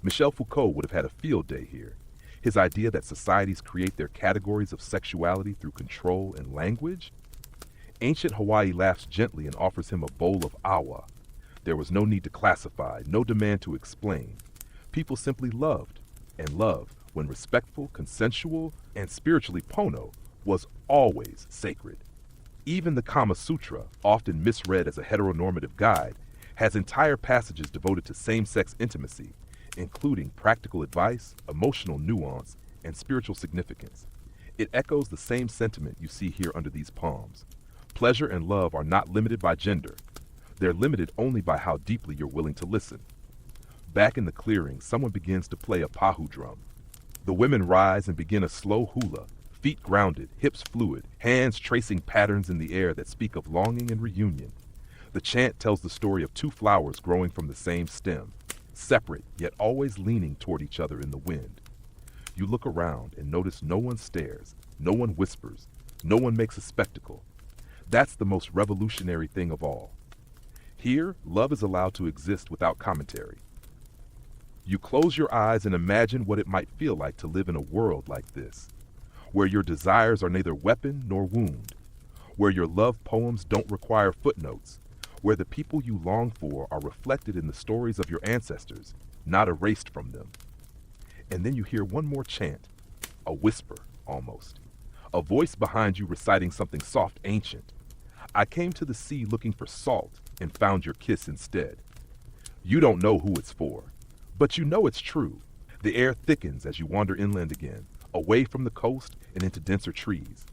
Michel Foucault would have had a field day here. His idea that societies create their categories of sexuality through control and language? Ancient Hawaii laughs gently and offers him a bowl of awa. There was no need to classify, no demand to explain. People simply loved, and love, when respectful, consensual, and spiritually pono, was always sacred. Even the Kama Sutra, often misread as a heteronormative guide, has entire passages devoted to same-sex intimacy, including practical advice, emotional nuance, and spiritual significance. It echoes the same sentiment you see here under these palms. Pleasure and love are not limited by gender. They're limited only by how deeply you're willing to listen. Back in the clearing, someone begins to play a pahu drum. The women rise and begin a slow hula, feet grounded, hips fluid, hands tracing patterns in the air that speak of longing and reunion. The chant tells the story of two flowers growing from the same stem, separate yet always leaning toward each other in the wind. You look around and notice no one stares, no one whispers, no one makes a spectacle. That's the most revolutionary thing of all. Here, love is allowed to exist without commentary. You close your eyes and imagine what it might feel like to live in a world like this, where your desires are neither weapon nor wound, where your love poems don't require footnotes, where the people you long for are reflected in the stories of your ancestors, not erased from them. And then you hear one more chant, a whisper almost, a voice behind you reciting something soft, ancient. I came to the sea looking for salt and found your kiss instead. You don't know who it's for, but you know it's true. The air thickens as you wander inland again, away from the coast and into denser trees.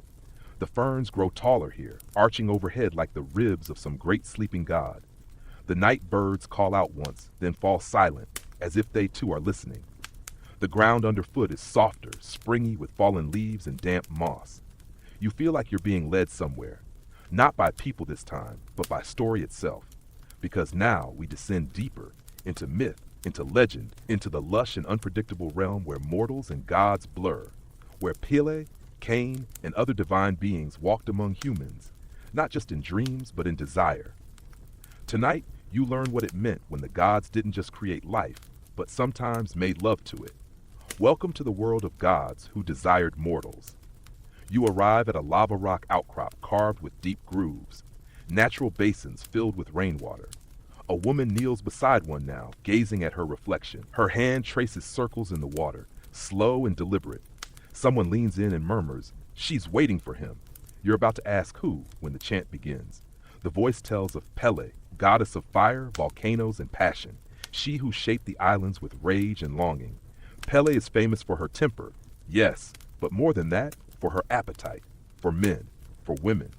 The ferns grow taller here, arching overhead like the ribs of some great sleeping god. The night birds call out once, then fall silent, as if they too are listening. The ground underfoot is softer, springy with fallen leaves and damp moss. You feel like you're being led somewhere, not by people this time, but by story itself. Because now we descend deeper, into myth, into legend, into the lush and unpredictable realm where mortals and gods blur, where Pele, Cain, and other divine beings walked among humans, not just in dreams, but in desire. Tonight, you learn what it meant when the gods didn't just create life, but sometimes made love to it. Welcome to the world of gods who desired mortals. You arrive at a lava rock outcrop carved with deep grooves, natural basins filled with rainwater. A woman kneels beside one now, gazing at her reflection. Her hand traces circles in the water, slow and deliberate. Someone leans in and murmurs, "She's waiting for him." You're about to ask who when the chant begins. The voice tells of Pele, goddess of fire, volcanoes, and passion, she who shaped the islands with rage and longing. Pele is famous for her temper, yes, but more than that, for her appetite, for men, for women,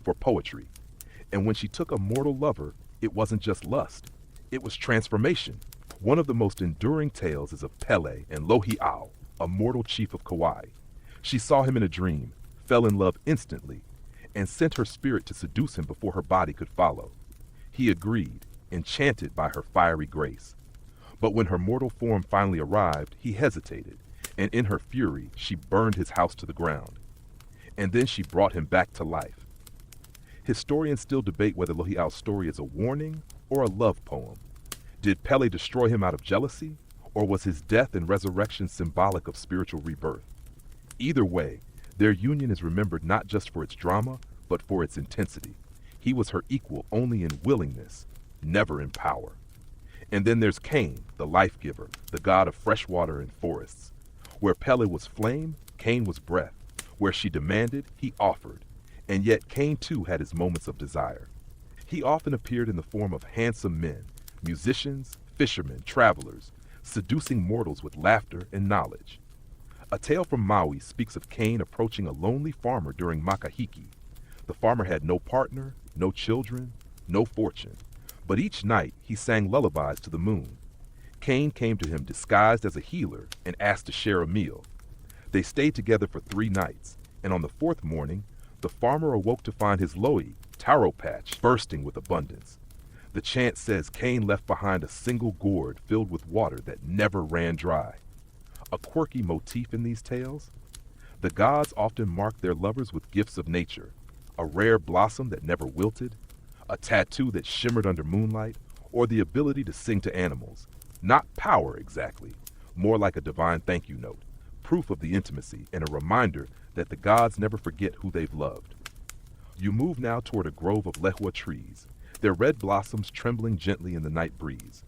for poetry. And when she took a mortal lover, it wasn't just lust, it was transformation. One of the most enduring tales is of Pele and Heiau, a mortal chief of Kauai. She saw him in a dream, fell in love instantly, and sent her spirit to seduce him before her body could follow. He agreed, enchanted by her fiery grace. But when her mortal form finally arrived, he hesitated, and in her fury, she burned his house to the ground. And then she brought him back to life. Historians still debate whether Heiau's story is a warning or a love poem. Did Pele destroy him out of jealousy, or was his death and resurrection symbolic of spiritual rebirth? Either way, their union is remembered not just for its drama, but for its intensity. He was her equal only in willingness, never in power. And then there's Cain, the life giver, the god of fresh water and forests. Where Pele was flame, Cain was breath. Where she demanded, he offered. And yet Cain too had his moments of desire. He often appeared in the form of handsome men, musicians, fishermen, travelers, seducing mortals with laughter and knowledge. A tale from Maui speaks of Cain approaching a lonely farmer during makahiki. The farmer had no partner, no children, no fortune. But each night he sang lullabies to the moon. Cain came to him disguised as a healer and asked to share a meal. They stayed together for 3 nights, and on the 4th morning, the farmer awoke to find his lo'i, taro patch, bursting with abundance. The chant says Cain left behind a single gourd filled with water that never ran dry. A quirky motif in these tales? The gods often mark their lovers with gifts of nature, a rare blossom that never wilted, a tattoo that shimmered under moonlight, or the ability to sing to animals. Not power exactly, more like a divine thank you note. proof of the intimacy and a reminder that the gods never forget who they've loved. You move now toward a grove of lehua trees, their red blossoms trembling gently in the night breeze.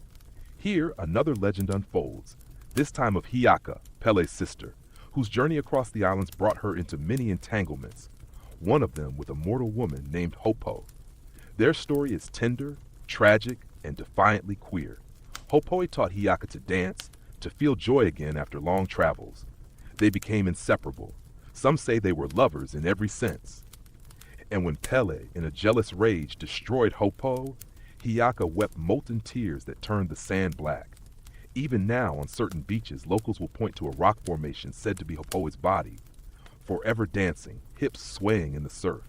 Here, another legend unfolds, this time of Hiaka, Pele's sister, whose journey across the islands brought her into many entanglements, one of them with a mortal woman named Hopo. Their story is tender, tragic, and defiantly queer. Hopoi taught Hiaka to dance, to feel joy again after long travels. They became inseparable. Some say they were lovers in every sense. And when Pele, in a jealous rage, destroyed Hopo, Hiaka wept molten tears that turned the sand black. Even now, on certain beaches, locals will point to a rock formation said to be Hopoi's body, forever dancing, hips swaying in the surf.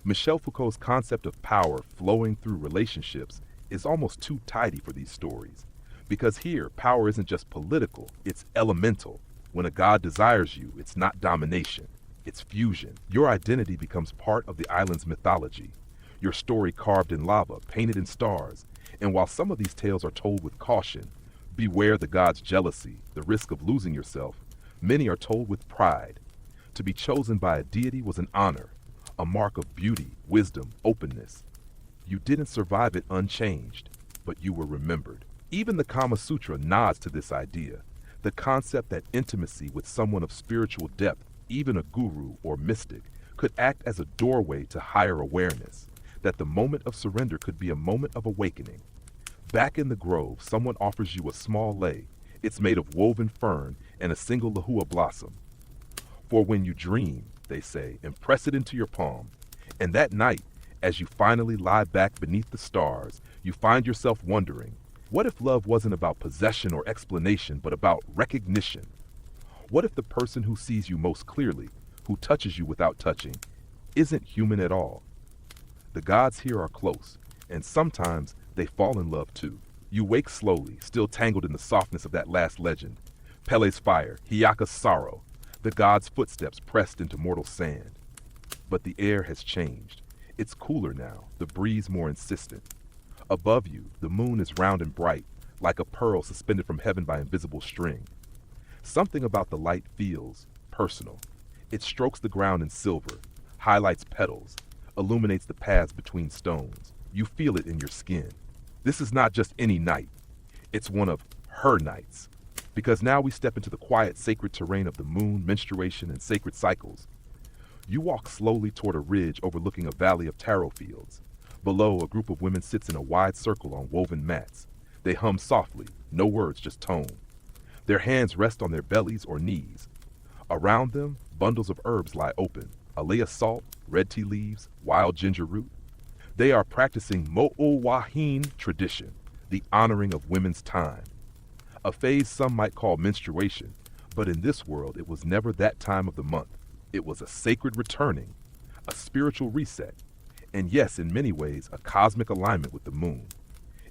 Michel Foucault's concept of power flowing through relationships is almost too tidy for these stories. Because here, power isn't just political, it's elemental. When a god desires you, it's not domination, it's fusion. Your identity becomes part of the island's mythology. Your story carved in lava, painted in stars. And while some of these tales are told with caution, beware the god's jealousy, the risk of losing yourself, many are told with pride. To be chosen by a deity was an honor, a mark of beauty, wisdom, openness. You didn't survive it unchanged, but you were remembered. Even the Kama Sutra nods to this idea, the concept that intimacy with someone of spiritual depth, even a guru or mystic, could act as a doorway to higher awareness, that the moment of surrender could be a moment of awakening. Back in the grove, someone offers you a small lei. It's made of woven fern and a single lehua blossom. For when you dream, they say, impress it into your palm. And that night, as you finally lie back beneath the stars, you find yourself wondering, what if love wasn't about possession or explanation, but about recognition? What if the person who sees you most clearly, who touches you without touching, isn't human at all? The gods here are close, and sometimes they fall in love too. You wake slowly, still tangled in the softness of that last legend. Pele's fire, Hiaka's sorrow, the god's footsteps pressed into mortal sand. But the air has changed. It's cooler now, the breeze more insistent. Above you, the moon is round and bright, like a pearl suspended from heaven by invisible string. Something about the light feels personal. It strokes the ground in silver, highlights petals, illuminates the paths between stones. You feel it in your skin. This is not just any night. It's one of her nights. Because now we step into the quiet, sacred terrain of the moon, menstruation, and sacred cycles. You walk slowly toward a ridge overlooking a valley of taro fields. Below, a group of women sits in a wide circle on woven mats. They hum softly, no words, just tone. Their hands rest on their bellies or knees. Around them, bundles of herbs lie open, alea salt, red tea leaves, wild ginger root. They are practicing mo'owahin tradition, the honoring of women's time. A phase some might call menstruation, but in this world it was never that time of the month. It was a sacred returning, a spiritual reset, and yes, in many ways, a cosmic alignment with the moon.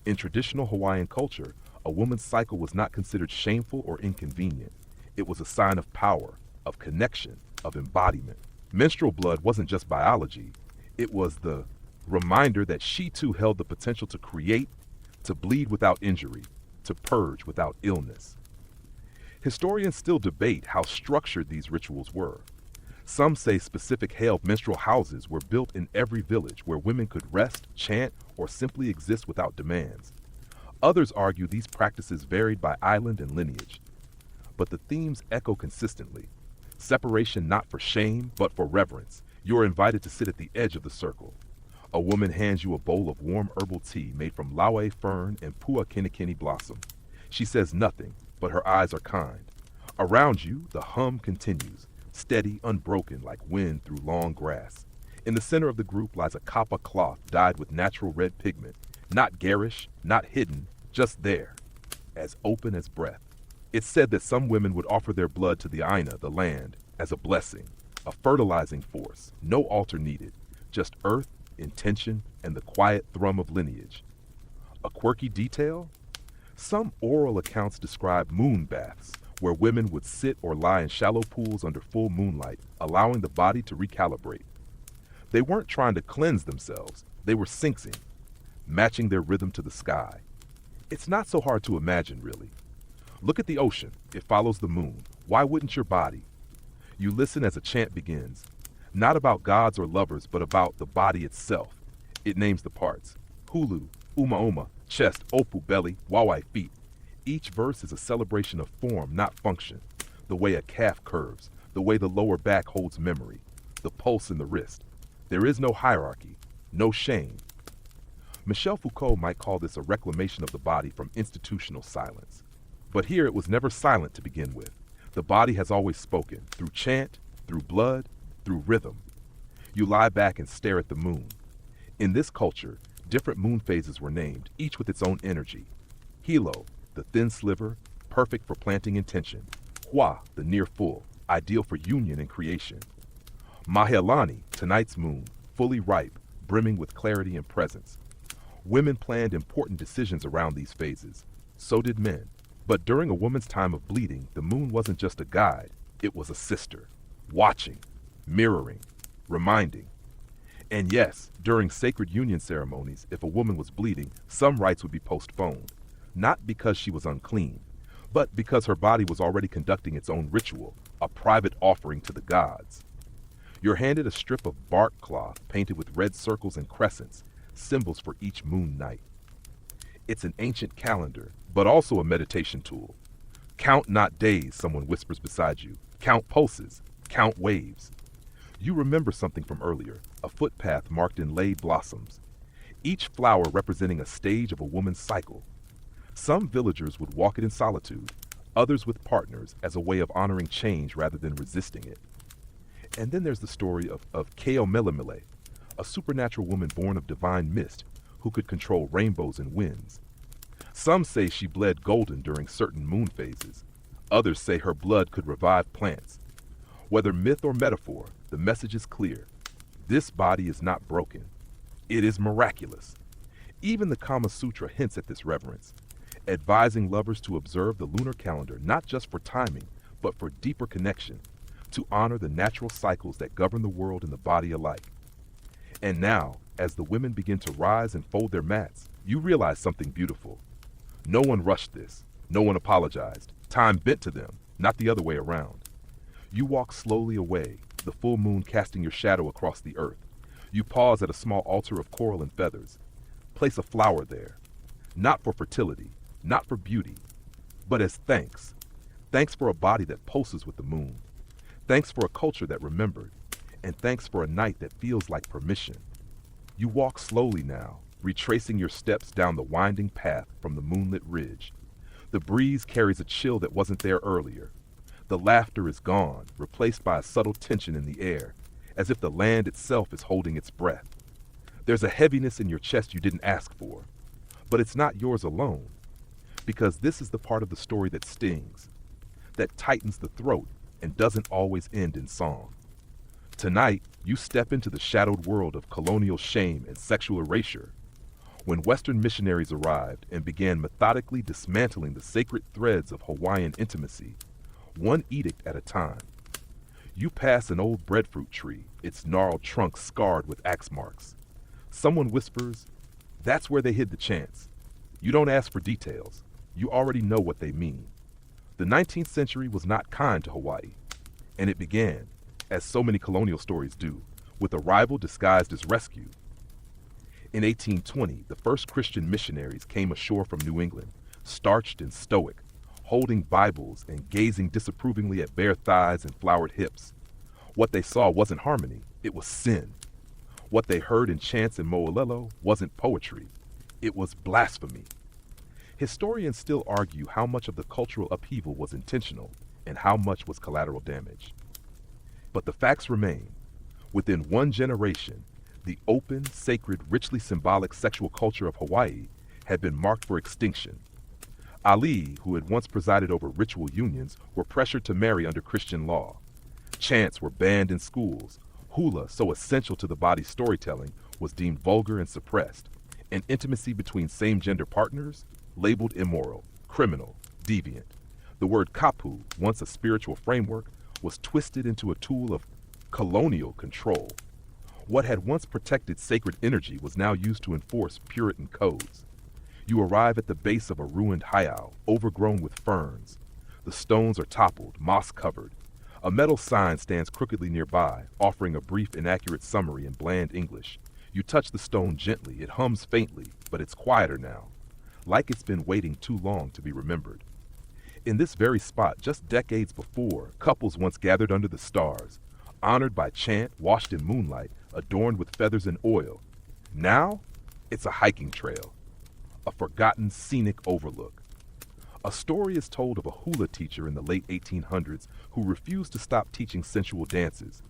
In traditional Hawaiian culture, a woman's cycle was not considered shameful or inconvenient. It was a sign of power, of connection, of embodiment. Menstrual blood wasn't just biology. It was the reminder that she too held the potential to create, to bleed without injury, to purge without illness. Historians still debate how structured these rituals were. Some say specific heiau menstrual houses were built in every village where women could rest, chant, or simply exist without demands. Others argue these practices varied by island and lineage. But the themes echo consistently. Separation not for shame, but for reverence. You're invited to sit at the edge of the circle. A woman hands you a bowl of warm herbal tea made from laue fern and pua kinikini blossom. She says nothing, but her eyes are kind. Around you, the hum continues, steady, unbroken like wind through long grass. In the center of the group lies a kapa cloth dyed with natural red pigment, not garish, not hidden, just there, as open as breath. It's said that some women would offer their blood to the Aina, the land, as a blessing, a fertilizing force, no altar needed, just earth, intention, and the quiet thrum of lineage. A quirky detail? Some oral accounts describe moon baths, where women would sit or lie in shallow pools under full moonlight, allowing the body to recalibrate. They weren't trying to cleanse themselves, they were syncing, matching their rhythm to the sky. It's not so hard to imagine, really. Look at the ocean. It follows the moon, Why wouldn't your body? You listen as a chant begins, not about gods or lovers, but about the body itself. It names the parts: hulu, uma, chest, opu, belly, wawai, feet. Each verse is a celebration of form, not function. The way a calf curves, the way the lower back holds memory, the pulse in the wrist. There is no hierarchy, no shame. Michel Foucault might call this a reclamation of the body from institutional silence. But here it was never silent to begin with. The body has always spoken, through chant, through blood, through rhythm. You lie back and stare at the moon. In this culture, different moon phases were named, each with its own energy. Hilo, the thin sliver, perfect for planting intention. Hua, the near full, ideal for union and creation. Mahealani, tonight's moon, fully ripe, brimming with clarity and presence. Women planned important decisions around these phases. So did men. But during a woman's time of bleeding, the moon wasn't just a guide, it was a sister, watching, mirroring, reminding. And yes, during sacred union ceremonies, if a woman was bleeding, some rites would be postponed, not because she was unclean, but because her body was already conducting its own ritual, a private offering to the gods. You're handed a strip of bark cloth painted with red circles and crescents, symbols for each moon night. It's an ancient calendar, but also a meditation tool. Count not days, someone whispers beside you. Count pulses, count waves. You remember something from earlier, a footpath marked in laid blossoms, each flower representing a stage of a woman's cycle. Some villagers would walk it in solitude, others with partners as a way of honoring change rather than resisting it. And then there's the story of Heiau, a supernatural woman born of divine mist who could control rainbows and winds. Some say she bled golden during certain moon phases. Others say her blood could revive plants. Whether myth or metaphor, the message is clear. This body is not broken. It is miraculous. Even the Kama Sutra hints at this reverence, advising lovers to observe the lunar calendar not just for timing, but for deeper connection, to honor the natural cycles that govern the world and the body alike. And now, as the women begin to rise and fold their mats, you realize something beautiful. No one rushed this. No one apologized. Time bent to them, not the other way around. You walk slowly away, the full moon casting your shadow across the earth. You pause at a small altar of coral and feathers. Place a flower there, not for fertility, not for beauty, but as thanks. Thanks for a body that pulses with the moon. Thanks for a culture that remembered. And thanks for a night that feels like permission. You walk slowly now, retracing your steps down the winding path from the moonlit ridge. The breeze carries a chill that wasn't there earlier. The laughter is gone, replaced by a subtle tension in the air, as if the land itself is holding its breath. There's a heaviness in your chest you didn't ask for, but it's not yours alone, because this is the part of the story that stings, that tightens the throat and doesn't always end in song. Tonight, you step into the shadowed world of colonial shame and sexual erasure. When Western missionaries arrived and began methodically dismantling the sacred threads of Hawaiian intimacy, one edict at a time. You pass an old breadfruit tree, its gnarled trunk scarred with axe marks. Someone whispers, "That's where they hid the chants." You don't ask for details. You already know what they mean. The 19th century was not kind to Hawaii, and it began, as so many colonial stories do, with arrival disguised as rescue. In 1820, the first Christian missionaries came ashore from New England, starched and stoic, holding Bibles and gazing disapprovingly at bare thighs and flowered hips. What they saw wasn't harmony, it was sin. What they heard in chants in Mo'olelo wasn't poetry, it was blasphemy. Historians still argue how much of the cultural upheaval was intentional and how much was collateral damage. But the facts remain. Within one generation, the open, sacred, richly symbolic sexual culture of Hawaii had been marked for extinction. Ali, who had once presided over ritual unions, were pressured to marry under Christian law. Chants were banned in schools. Hula, so essential to the body's storytelling, was deemed vulgar and suppressed. And intimacy between same-gender partners, labeled immoral, criminal, deviant. The word kapu, once a spiritual framework, was twisted into a tool of colonial control. What had once protected sacred energy was now used to enforce Puritan codes. You arrive at the base of a ruined heiau, overgrown with ferns. The stones are toppled, moss-covered. A metal sign stands crookedly nearby, offering a brief, inaccurate summary in bland English. You touch the stone gently. It hums faintly, but it's quieter now, like it's been waiting too long to be remembered. In this very spot, just decades before, couples once gathered under the stars, honored by chant, washed in moonlight, adorned with feathers and oil. Now, it's a hiking trail, a forgotten scenic overlook. A story is told of a hula teacher in the late 1800s who refused to stop teaching sensual dances.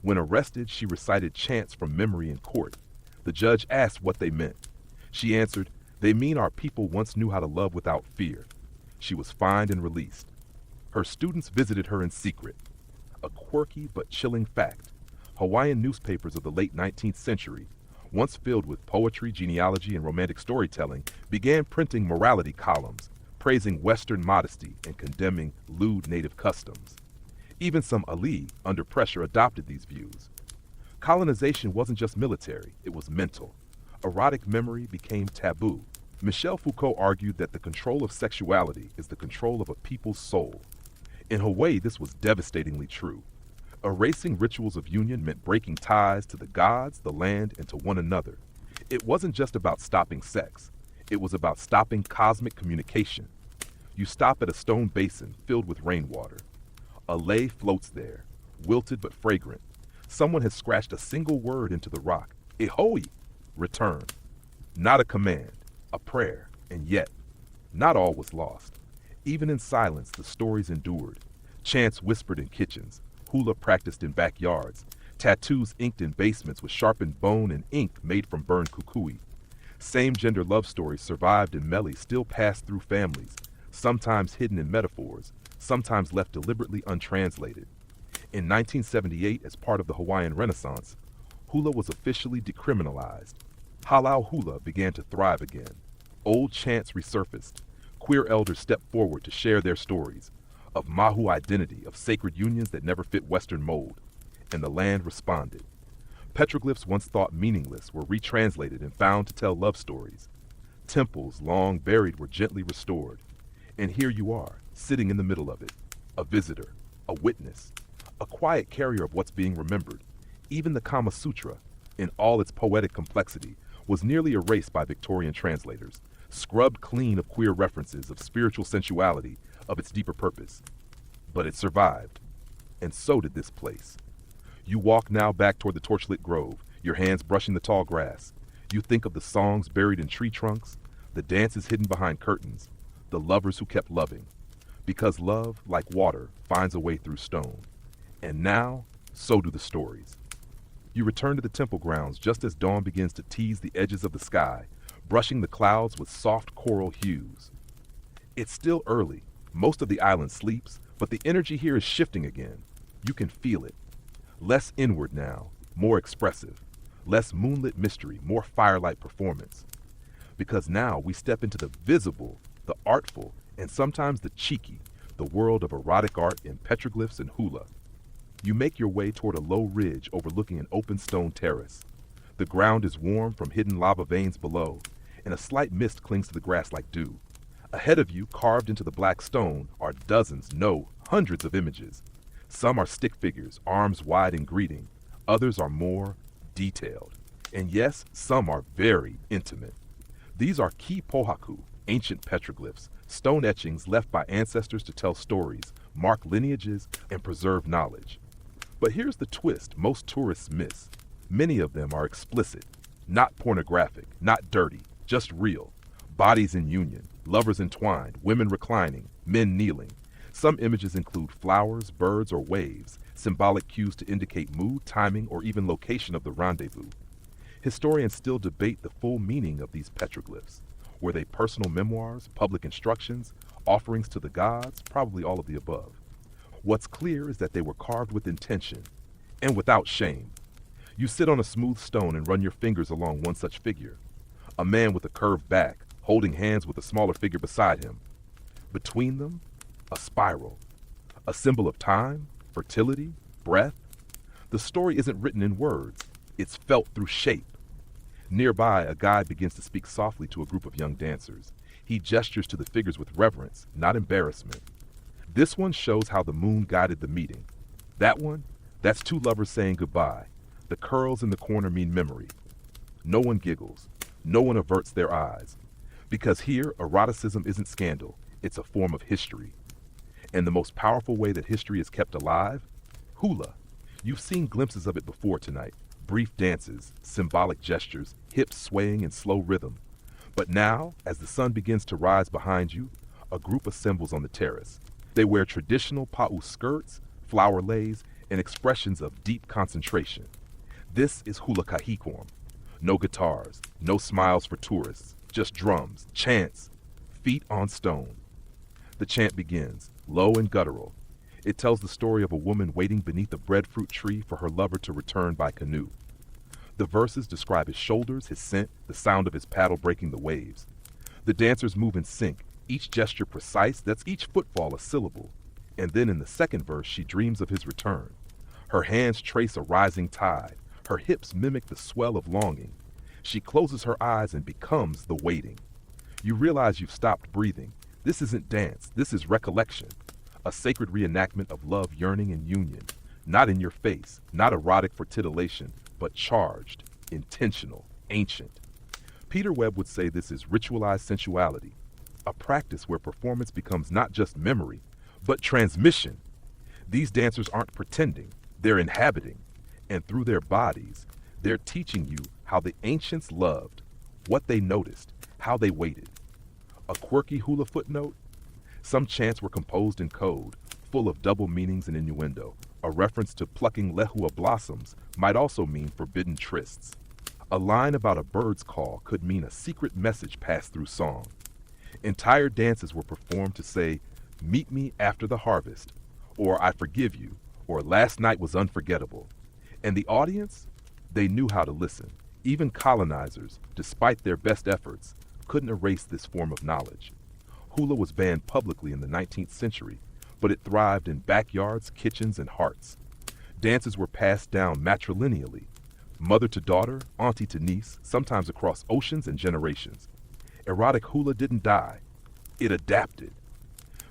When arrested, she recited chants from memory in court. The judge asked what they meant. She answered, "They mean our people once knew how to love without fear." She was fined and released. Her students visited her in secret. A quirky but chilling fact: Hawaiian newspapers of the late 19th century, once filled with poetry, genealogy, and romantic storytelling, began printing morality columns, praising Western modesty and condemning lewd native customs. Even some alii, under pressure, adopted these views. Colonization wasn't just military, it was mental. Erotic memory became taboo. Michel Foucault argued that the control of sexuality is the control of a people's soul. In Hawaii, this was devastatingly true. Erasing rituals of union meant breaking ties to the gods, the land, and to one another. It wasn't just about stopping sex. It was about stopping cosmic communication. You stop at a stone basin filled with rainwater. A lei floats there, wilted but fragrant. Someone has scratched a single word into the rock. Ehoi, return. Not a command, a prayer, and yet, not all was lost. Even in silence, the stories endured. Chants whispered in kitchens, hula practiced in backyards, tattoos inked in basements with sharpened bone and ink made from burned kukui. Same-gender love stories survived in mele still passed through families, sometimes hidden in metaphors, sometimes left deliberately untranslated. In 1978, as part of the Hawaiian Renaissance, hula was officially decriminalized. Heiau hula began to thrive again. Old chants resurfaced. Queer elders stepped forward to share their stories of mahu identity, of sacred unions that never fit Western mold. And the land responded. Petroglyphs once thought meaningless were retranslated and found to tell love stories. Temples long buried were gently restored. And here you are, sitting in the middle of it, a visitor, a witness, a quiet carrier of what's being remembered. Even the Kama Sutra, in all its poetic complexity, was nearly erased by Victorian translators, scrubbed clean of queer references, of spiritual sensuality, of its deeper purpose. But it survived, and so did this place. You walk now back toward the torchlit grove, your hands brushing the tall grass. You think of the songs buried in tree trunks, the dances hidden behind curtains, the lovers who kept loving. Because love, like water, finds a way through stone. And now, so do the stories. You return to the temple grounds just as dawn begins to tease the edges of the sky, brushing the clouds with soft coral hues. It's still early. Most of the island sleeps, but the energy here is shifting again. You can feel it. Less inward now, more expressive. Less moonlit mystery, more firelight performance. Because now we step into the visible, the artful, and sometimes the cheeky, the world of erotic art in petroglyphs and hula. You make your way toward a low ridge overlooking an open stone terrace. The ground is warm from hidden lava veins below, and a slight mist clings to the grass like dew. Ahead of you, carved into the black stone, are dozens, no, hundreds of images. Some are stick figures, arms wide in greeting. Others are more detailed. And yes, some are very intimate. These are ki pohaku, ancient petroglyphs, stone etchings left by ancestors to tell stories, mark lineages, and preserve knowledge. But here's the twist most tourists miss. Many of them are explicit, not pornographic, not dirty, just real. Bodies in union, lovers entwined, women reclining, men kneeling. Some images include flowers, birds, or waves, symbolic cues to indicate mood, timing, or even location of the rendezvous. Historians still debate the full meaning of these petroglyphs. Were they personal memoirs, public instructions, offerings to the gods, probably all of the above. What's clear is that they were carved with intention and without shame. You sit on a smooth stone and run your fingers along one such figure. A man with a curved back, holding hands with a smaller figure beside him. Between them, a spiral, a symbol of time, fertility, breath. The story isn't written in words, it's felt through shape. Nearby, a guide begins to speak softly to a group of young dancers. He gestures to the figures with reverence, not embarrassment. This one shows how the moon guided the meeting. That one, that's two lovers saying goodbye. The curls in the corner mean memory. No one giggles. No one averts their eyes. Because here, eroticism isn't scandal. It's a form of history. And the most powerful way that history is kept alive? Hula. You've seen glimpses of it before tonight. Brief dances, symbolic gestures, hips swaying in slow rhythm. But now, as the sun begins to rise behind you, a group assembles on the terrace. They wear traditional pa'u skirts, flower leis, and expressions of deep concentration. This is hula kahikorm. No guitars, no smiles for tourists, just drums, chants, feet on stone. The chant begins, low and guttural. It tells the story of a woman waiting beneath a breadfruit tree for her lover to return by canoe. The verses describe his shoulders, his scent, the sound of his paddle breaking the waves. The dancers move in sync, each gesture precise, that's each footfall a syllable. And then in the second verse, she dreams of his return. Her hands trace a rising tide. Her hips mimic the swell of longing. She closes her eyes and becomes the waiting. You realize you've stopped breathing. This isn't dance, this is recollection. A sacred reenactment of love, yearning, and union. Not in your face, not erotic for titillation, but charged, intentional, ancient. Peter Webb would say this is ritualized sensuality, a practice where performance becomes not just memory, but transmission. These dancers aren't pretending, they're inhabiting, and through their bodies, they're teaching you how the ancients loved, what they noticed, how they waited. A quirky hula footnote? Some chants were composed in code, full of double meanings and innuendo. A reference to plucking lehua blossoms might also mean forbidden trysts. A line about a bird's call could mean a secret message passed through song. Entire dances were performed to say, "Meet me after the harvest," or "I forgive you," or "Last night was unforgettable." And the audience? They knew how to listen. Even colonizers, despite their best efforts, couldn't erase this form of knowledge. Hula was banned publicly in the 19th century, but it thrived in backyards, kitchens, and hearts. Dances were passed down matrilineally, mother to daughter, auntie to niece, sometimes across oceans and generations. Erotic hula didn't die, it adapted.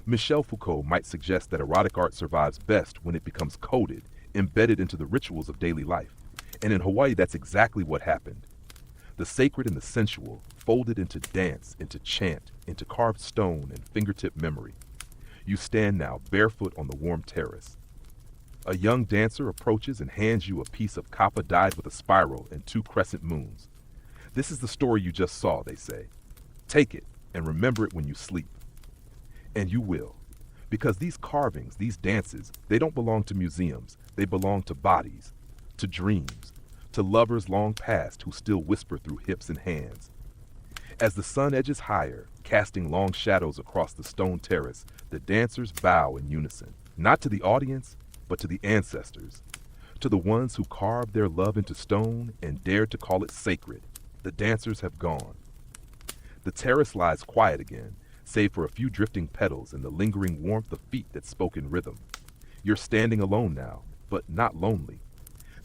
Michel Foucault might suggest that erotic art survives best when it becomes coded, embedded into the rituals of daily life. And in Hawaii, that's exactly what happened. The sacred and the sensual folded into dance, into chant, into carved stone and fingertip memory. You stand now barefoot on the warm terrace. A young dancer approaches and hands you a piece of kapa dyed with a spiral and 2 crescent moons. This is the story you just saw, they say. Take it and remember it when you sleep. And you will. Because these carvings, these dances, they don't belong to museums. They belong to bodies, to dreams, to lovers long past who still whisper through hips and hands. As the sun edges higher, casting long shadows across the stone terrace, the dancers bow in unison, not to the audience, but to the ancestors, to the ones who carved their love into stone and dared to call it sacred. The dancers have gone. The terrace lies quiet again, save for a few drifting petals and the lingering warmth of feet that spoke in rhythm. You're standing alone now, but not lonely.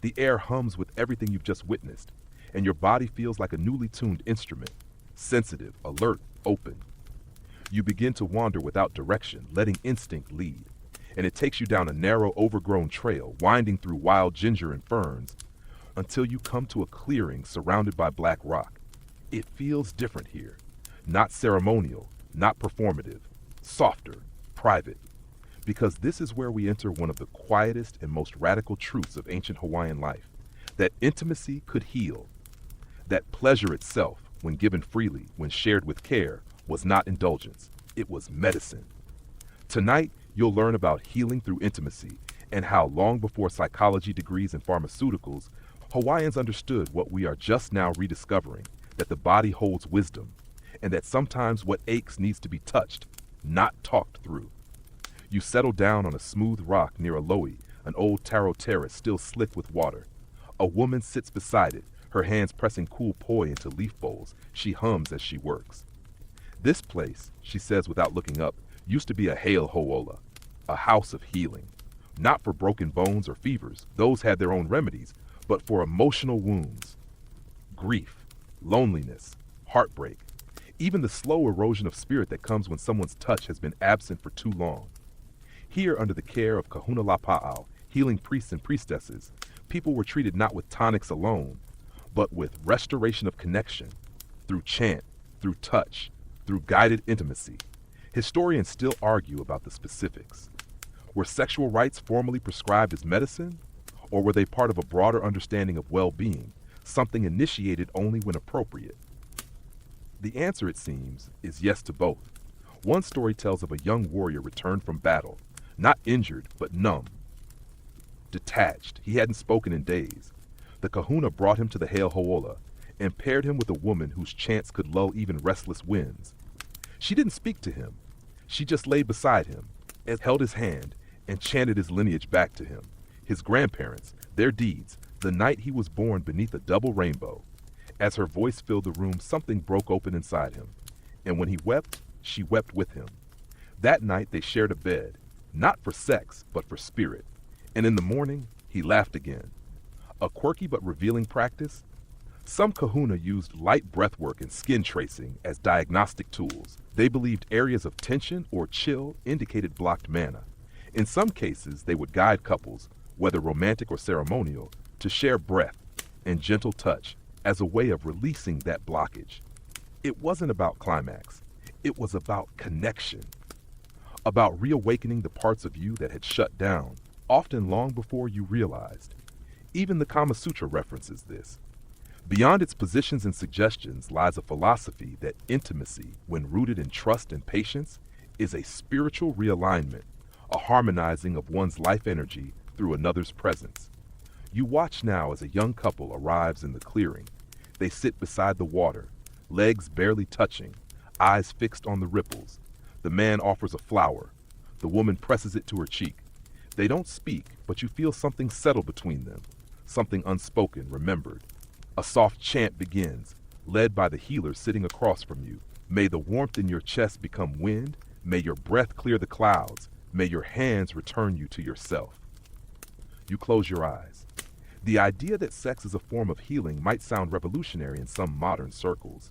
The air hums with everything you've just witnessed, and your body feels like a newly tuned instrument, sensitive, alert, open. You begin to wander without direction, letting instinct lead, and it takes you down a narrow, overgrown trail, winding through wild ginger and ferns, until you come to a clearing surrounded by black rock. It feels different here, not ceremonial, not performative, softer, private, because this is where we enter one of the quietest and most radical truths of ancient Hawaiian life, that intimacy could heal, that pleasure itself, when given freely, when shared with care, was not indulgence, it was medicine. Tonight, you'll learn about healing through intimacy and how long before psychology degrees and pharmaceuticals, Hawaiians understood what we are just now rediscovering, that the body holds wisdom, and that sometimes what aches needs to be touched, not talked through. You settle down on a smooth rock near a loe, an old taro terrace still slick with water. A woman sits beside it, her hands pressing cool poi into leaf bowls. She hums as she works. This place, she says without looking up, used to be a heiau ho'ola, a house of healing. Not for broken bones or fevers, those had their own remedies, but for emotional wounds, grief, loneliness, heartbreak, even the slow erosion of spirit that comes when someone's touch has been absent for too long. Here, under the care of kahuna lapa'au, healing priests and priestesses, people were treated not with tonics alone, but with restoration of connection, through chant, through touch, through guided intimacy. Historians still argue about the specifics. Were sexual rites formally prescribed as medicine, or were they part of a broader understanding of well-being, something initiated only when appropriate? The answer, it seems, is yes to both. One story tells of a young warrior returned from battle, not injured, but numb. Detached, he hadn't spoken in days. The kahuna brought him to the heiau and paired him with a woman whose chants could lull even restless winds. She didn't speak to him. She just lay beside him, and held his hand, and chanted his lineage back to him, his grandparents, their deeds, the night he was born beneath a double rainbow. As her voice filled the room, something broke open inside him, and when he wept, she wept with him. That night they shared a bed, not for sex, but for spirit, and in the morning, he laughed again. A quirky but revealing practice. Some kahuna used light breathwork and skin tracing as diagnostic tools. They believed areas of tension or chill indicated blocked mana. In some cases, they would guide couples, whether romantic or ceremonial, to share breath and gentle touch as a way of releasing that blockage. It wasn't about climax. It was about connection, about reawakening the parts of you that had shut down, often long before you realized. Even the Kama Sutra references this. Beyond its positions and suggestions lies a philosophy that intimacy, when rooted in trust and patience, is a spiritual realignment, a harmonizing of one's life energy through another's presence. You watch now as a young couple arrives in the clearing. They sit beside the water, legs barely touching, eyes fixed on the ripples. The man offers a flower. The woman presses it to her cheek. They don't speak, but you feel something settle between them, something unspoken, remembered. A soft chant begins, led by the healer sitting across from you. May the warmth in your chest become wind. May your breath clear the clouds. May your hands return you to yourself. You close your eyes. The idea that sex is a form of healing might sound revolutionary in some modern circles.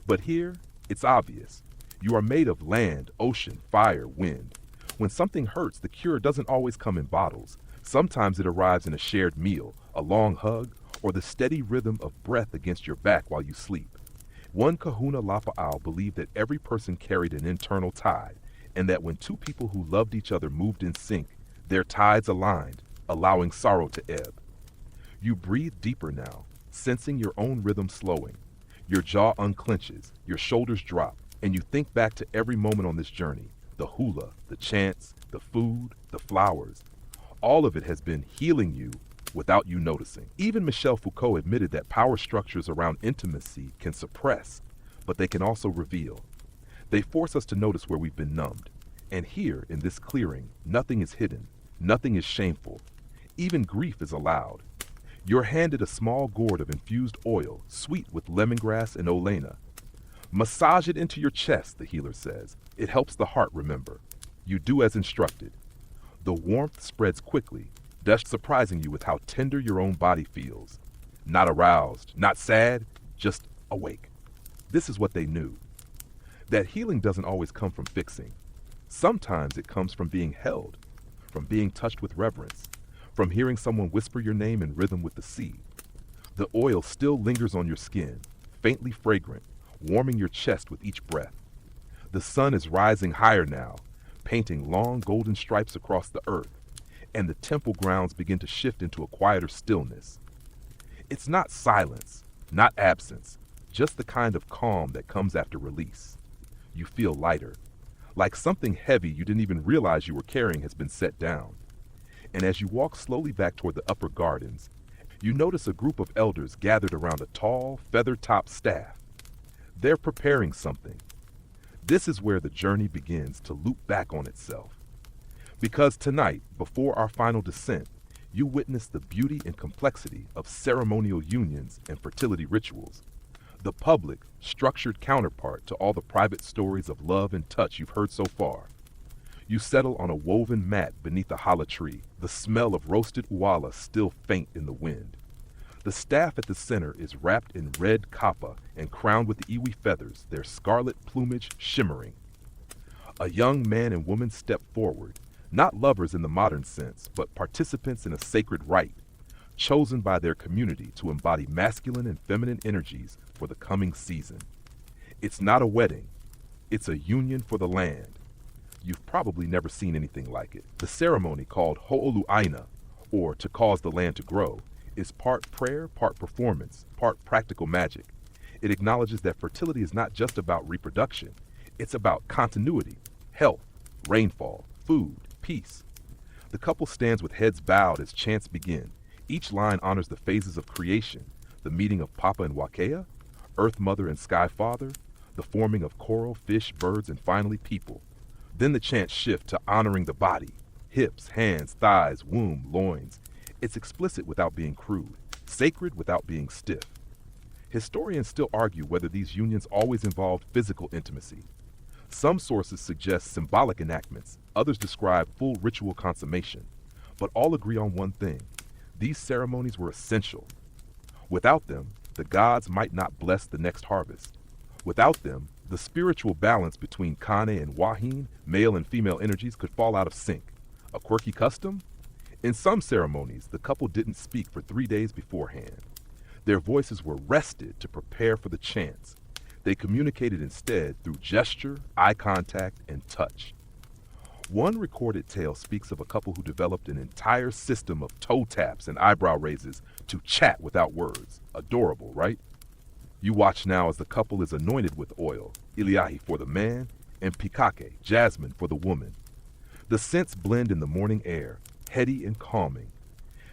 But here, it's obvious. You are made of land, ocean, fire, wind. When something hurts, the cure doesn't always come in bottles. Sometimes it arrives in a shared meal, a long hug, or the steady rhythm of breath against your back while you sleep. One kahuna lapa'au believed that every person carried an internal tide, and that when two people who loved each other moved in sync, their tides aligned, allowing sorrow to ebb. You breathe deeper now, sensing your own rhythm slowing. Your jaw unclenches, your shoulders drop, and you think back to every moment on this journey, the hula, the chants, the food, the flowers. All of it has been healing you without you noticing. Even Michel Foucault admitted that power structures around intimacy can suppress, but they can also reveal. They force us to notice where we've been numbed. And here, in this clearing, nothing is hidden, nothing is shameful. Even grief is allowed. You're handed a small gourd of infused oil, sweet with lemongrass and olena. Massage it into your chest, the healer says. It helps the heart remember. You do as instructed. The warmth spreads quickly, thus surprising you with how tender your own body feels. Not aroused, not sad, just awake. This is what they knew. That healing doesn't always come from fixing. Sometimes it comes from being held, from being touched with reverence, from hearing someone whisper your name in rhythm with the sea. The oil still lingers on your skin, faintly fragrant, warming your chest with each breath. The sun is rising higher now, painting long golden stripes across the earth, and the temple grounds begin to shift into a quieter stillness. It's not silence, not absence, just the kind of calm that comes after release. You feel lighter, like something heavy you didn't even realize you were carrying has been set down. And as you walk slowly back toward the upper gardens, you notice a group of elders gathered around a tall, feather-topped staff. They're preparing something. This is where the journey begins to loop back on itself. Because tonight, before our final descent, you witness the beauty and complexity of ceremonial unions and fertility rituals, the public, structured counterpart to all the private stories of love and touch you've heard so far. You settle on a woven mat beneath a hala tree, the smell of roasted uala still faint in the wind. The staff at the center is wrapped in red kapa and crowned with iwi feathers, their scarlet plumage shimmering. A young man and woman step forward, Not lovers in the modern sense, but participants in a sacred rite, chosen by their community to embody masculine and feminine energies for the coming season. It's not a wedding, it's a union for the land. You've probably never seen anything like it. The ceremony, called ho'olu'aina, or to cause the land to grow, is part prayer, part performance, part practical magic. It acknowledges that fertility is not just about reproduction, it's about continuity, health, rainfall, food, peace. The couple stands with heads bowed as chants begin. Each line honors the phases of creation, the meeting of Papa and Wakea, Earth Mother and Sky Father, the forming of coral, fish, birds, and finally people. Then the chants shift to honoring the body, hips, hands, thighs, womb, loins. It's explicit without being crude, sacred without being stiff. Historians still argue whether these unions always involved physical intimacy. Some sources suggest symbolic enactments, others describe full ritual consummation. But all agree on one thing: these ceremonies were essential. Without them, the gods might not bless the next harvest. Without them, the spiritual balance between Kane and Wahine, male and female energies, could fall out of sync. A quirky custom? In some ceremonies, the couple didn't speak for 3 days beforehand. Their voices were rested to prepare for the chants. They communicated instead through gesture, eye contact, and touch. One recorded tale speaks of a couple who developed an entire system of toe taps and eyebrow raises to chat without words. Adorable, right? You watch now as the couple is anointed with oil, iliahi for the man, and pikake, jasmine, for the woman. The scents blend in the morning air, heady and calming.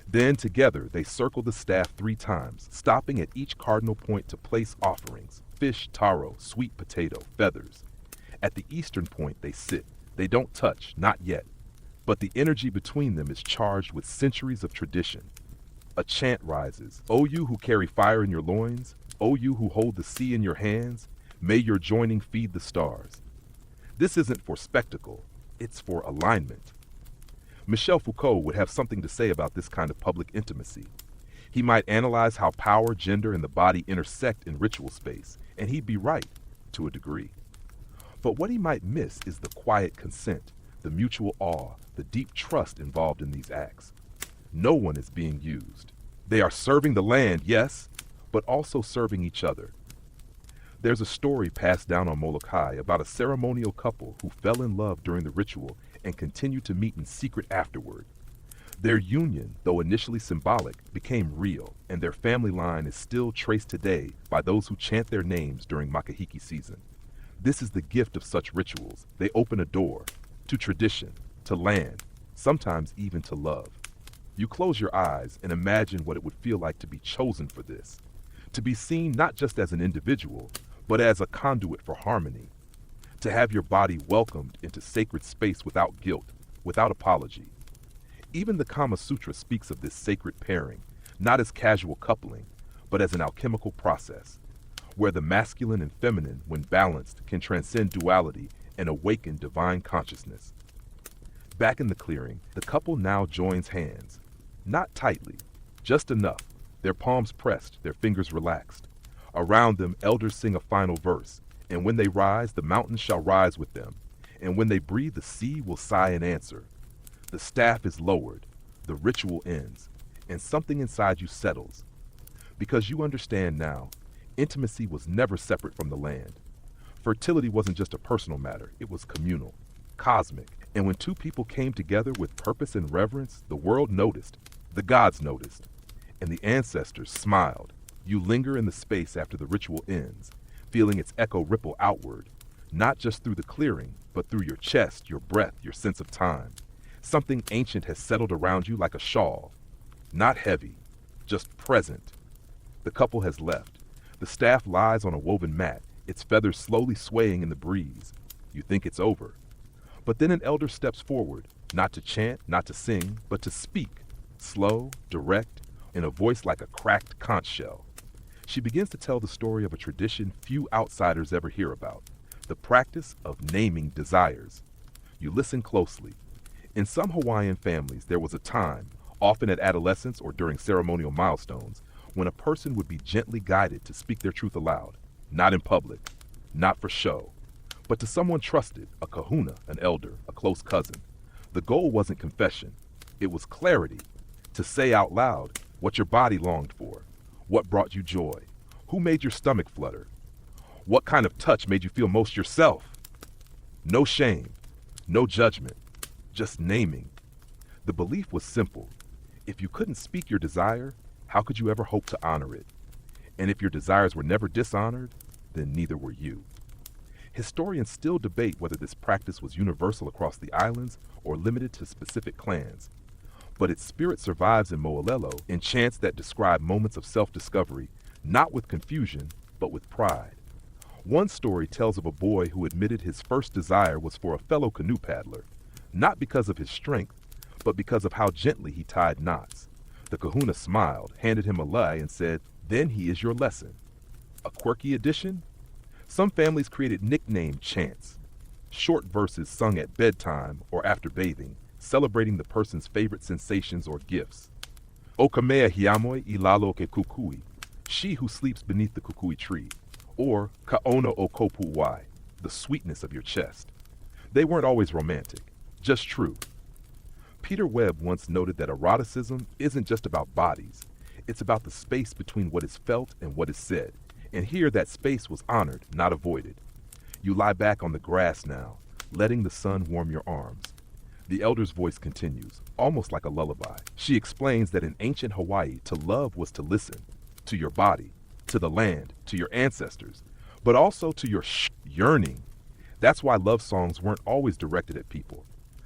Then together they circle the staff 3 times, stopping at each cardinal point to place offerings: fish, taro, sweet potato, feathers. At the eastern point they sit. They don't touch, not yet. But the energy between them is charged with centuries of tradition. A chant rises: O you who carry fire in your loins, O you who hold the sea in your hands, may your joining feed the stars. This isn't for spectacle, it's for alignment. Michel Foucault would have something to say about this kind of public intimacy. He might analyze how power, gender, and the body intersect in ritual space, and he'd be right, to a degree. But what he might miss is the quiet consent, the mutual awe, the deep trust involved in these acts. No one is being used. They are serving the land, yes, but also serving each other. There's a story passed down on Molokai about a ceremonial couple who fell in love during the ritual and continued to meet in secret afterward. Their union, though initially symbolic, became real, and their family line is still traced today by those who chant their names during Makahiki season. This is the gift of such rituals. They open a door to tradition, to land, sometimes even to love. You close your eyes and imagine what it would feel like to be chosen for this, to be seen not just as an individual, but as a conduit for harmony, to have your body welcomed into sacred space without guilt, without apology. Even the Kama Sutra speaks of this sacred pairing, not as casual coupling, but as an alchemical process, where the masculine and feminine, when balanced, can transcend duality and awaken divine consciousness. Back in the clearing, the couple now joins hands, not tightly, just enough, their palms pressed, their fingers relaxed. Around them, elders sing a final verse, and when they rise, the mountains shall rise with them, and when they breathe, the sea will sigh in answer. The staff is lowered, the ritual ends, and something inside you settles. Because you understand now, intimacy was never separate from the land. Fertility wasn't just a personal matter, it was communal, cosmic, and when 2 people came together with purpose and reverence, the world noticed, the gods noticed, and the ancestors smiled. You linger in the space after the ritual ends, feeling its echo ripple outward, not just through the clearing, but through your chest, your breath, your sense of time. Something ancient has settled around you like a shawl, not heavy, just present. The couple has left. The staff lies on a woven mat, its feathers slowly swaying in the breeze. You think it's over. But then an elder steps forward, not to chant, not to sing, but to speak, slow, direct, in a voice like a cracked conch shell. She begins to tell the story of a tradition few outsiders ever hear about, the practice of naming desires. You listen closely. In some Hawaiian families, there was a time, often at adolescence or during ceremonial milestones, when a person would be gently guided to speak their truth aloud, not in public, not for show, but to someone trusted, a kahuna, an elder, a close cousin. The goal wasn't confession, it was clarity. To say out loud what your body longed for, what brought you joy, who made your stomach flutter, what kind of touch made you feel most yourself. No shame, no judgment, just naming. The belief was simple. If you couldn't speak your desire, how could you ever hope to honor it? And if your desires were never dishonored, then neither were you. Historians still debate whether this practice was universal across the islands or limited to specific clans. But its spirit survives in Mo'olelo in chants that describe moments of self-discovery, not with confusion, but with pride. One story tells of a boy who admitted his first desire was for a fellow canoe paddler, not because of his strength, but because of how gently he tied knots. The kahuna smiled, handed him a lei, and said, "Then he is your lesson." A quirky addition? Some families created nickname chants, short verses sung at bedtime or after bathing, celebrating the person's favorite sensations or gifts. O kamea hiamoi I lalo ke kukui, she who sleeps beneath the kukui tree, or kaona o kopu'wai, the sweetness of your chest. They weren't always romantic, just true. Peter Webb once noted that eroticism isn't just about bodies, it's about the space between what is felt and what is said, and here that space was honored, not avoided. You lie back on the grass now, letting the sun warm your arms. The elder's voice continues, almost like a lullaby. She explains that in ancient Hawaii, to love was to listen, to your body, to the land, to your ancestors, but also to your yearning. That's why love songs weren't always directed at people.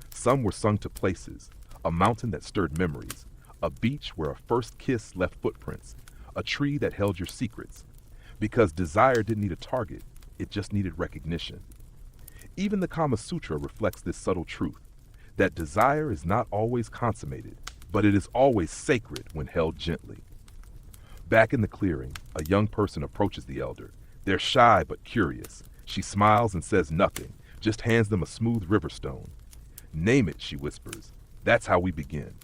Some were sung to places, a mountain that stirred memories, a beach where a first kiss left footprints, a tree that held your secrets. Because desire didn't need a target, it just needed recognition. Even the Kama Sutra reflects this subtle truth, that desire is not always consummated, but it is always sacred when held gently. Back in the clearing, a young person approaches the elder. They're shy but curious. She smiles and says nothing, just hands them a smooth river stone. "Name it," she whispers. "That's how we begin."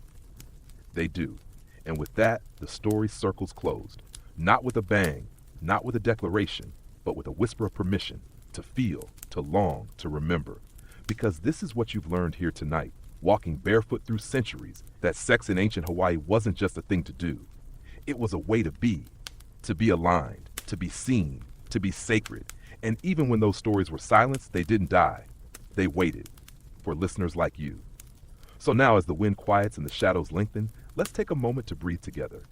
They do, and with that, the story circles closed. Not with a bang, not with a declaration, but with a whisper of permission to feel, to long, to remember. Because this is what you've learned here tonight, walking barefoot through centuries, that sex in ancient Hawaii wasn't just a thing to do. It was a way to be aligned, to be seen, to be sacred. And even when those stories were silenced, they didn't die. They waited for listeners like you. So now, as the wind quiets and the shadows lengthen, let's take a moment to breathe together,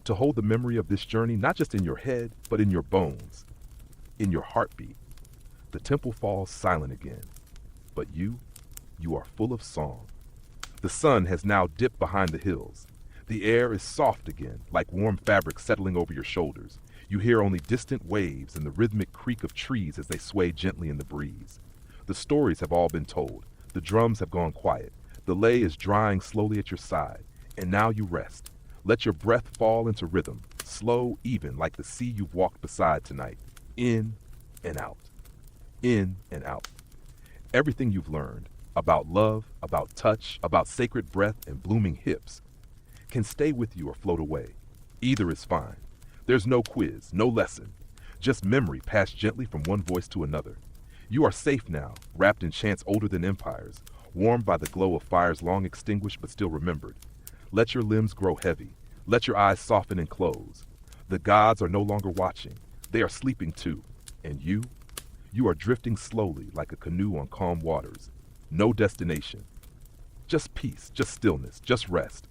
to hold the memory of this journey not just in your head, but in your bones, in your heartbeat. The temple falls silent again, but you are full of song. The sun has now dipped behind the hills. The air is soft again, like warm fabric settling over your shoulders. You hear only distant waves and the rhythmic creak of trees as they sway gently in the breeze. The stories have all been told. The drums have gone quiet. The lei is drying slowly at your side, and now you rest. Let your breath fall into rhythm, slow, even, like the sea you've walked beside tonight. In and out. In and out. Everything you've learned about love, about touch, about sacred breath and blooming hips can stay with you or float away. Either is fine. There's no quiz, no lesson, just memory passed gently from one voice to another. You are safe now, wrapped in chants older than empires, warmed by the glow of fires long extinguished but still remembered. Let your limbs grow heavy. Let your eyes soften and close. The gods are no longer watching. They are sleeping too. And you are drifting slowly like a canoe on calm waters. No destination. Just peace, just stillness, just rest.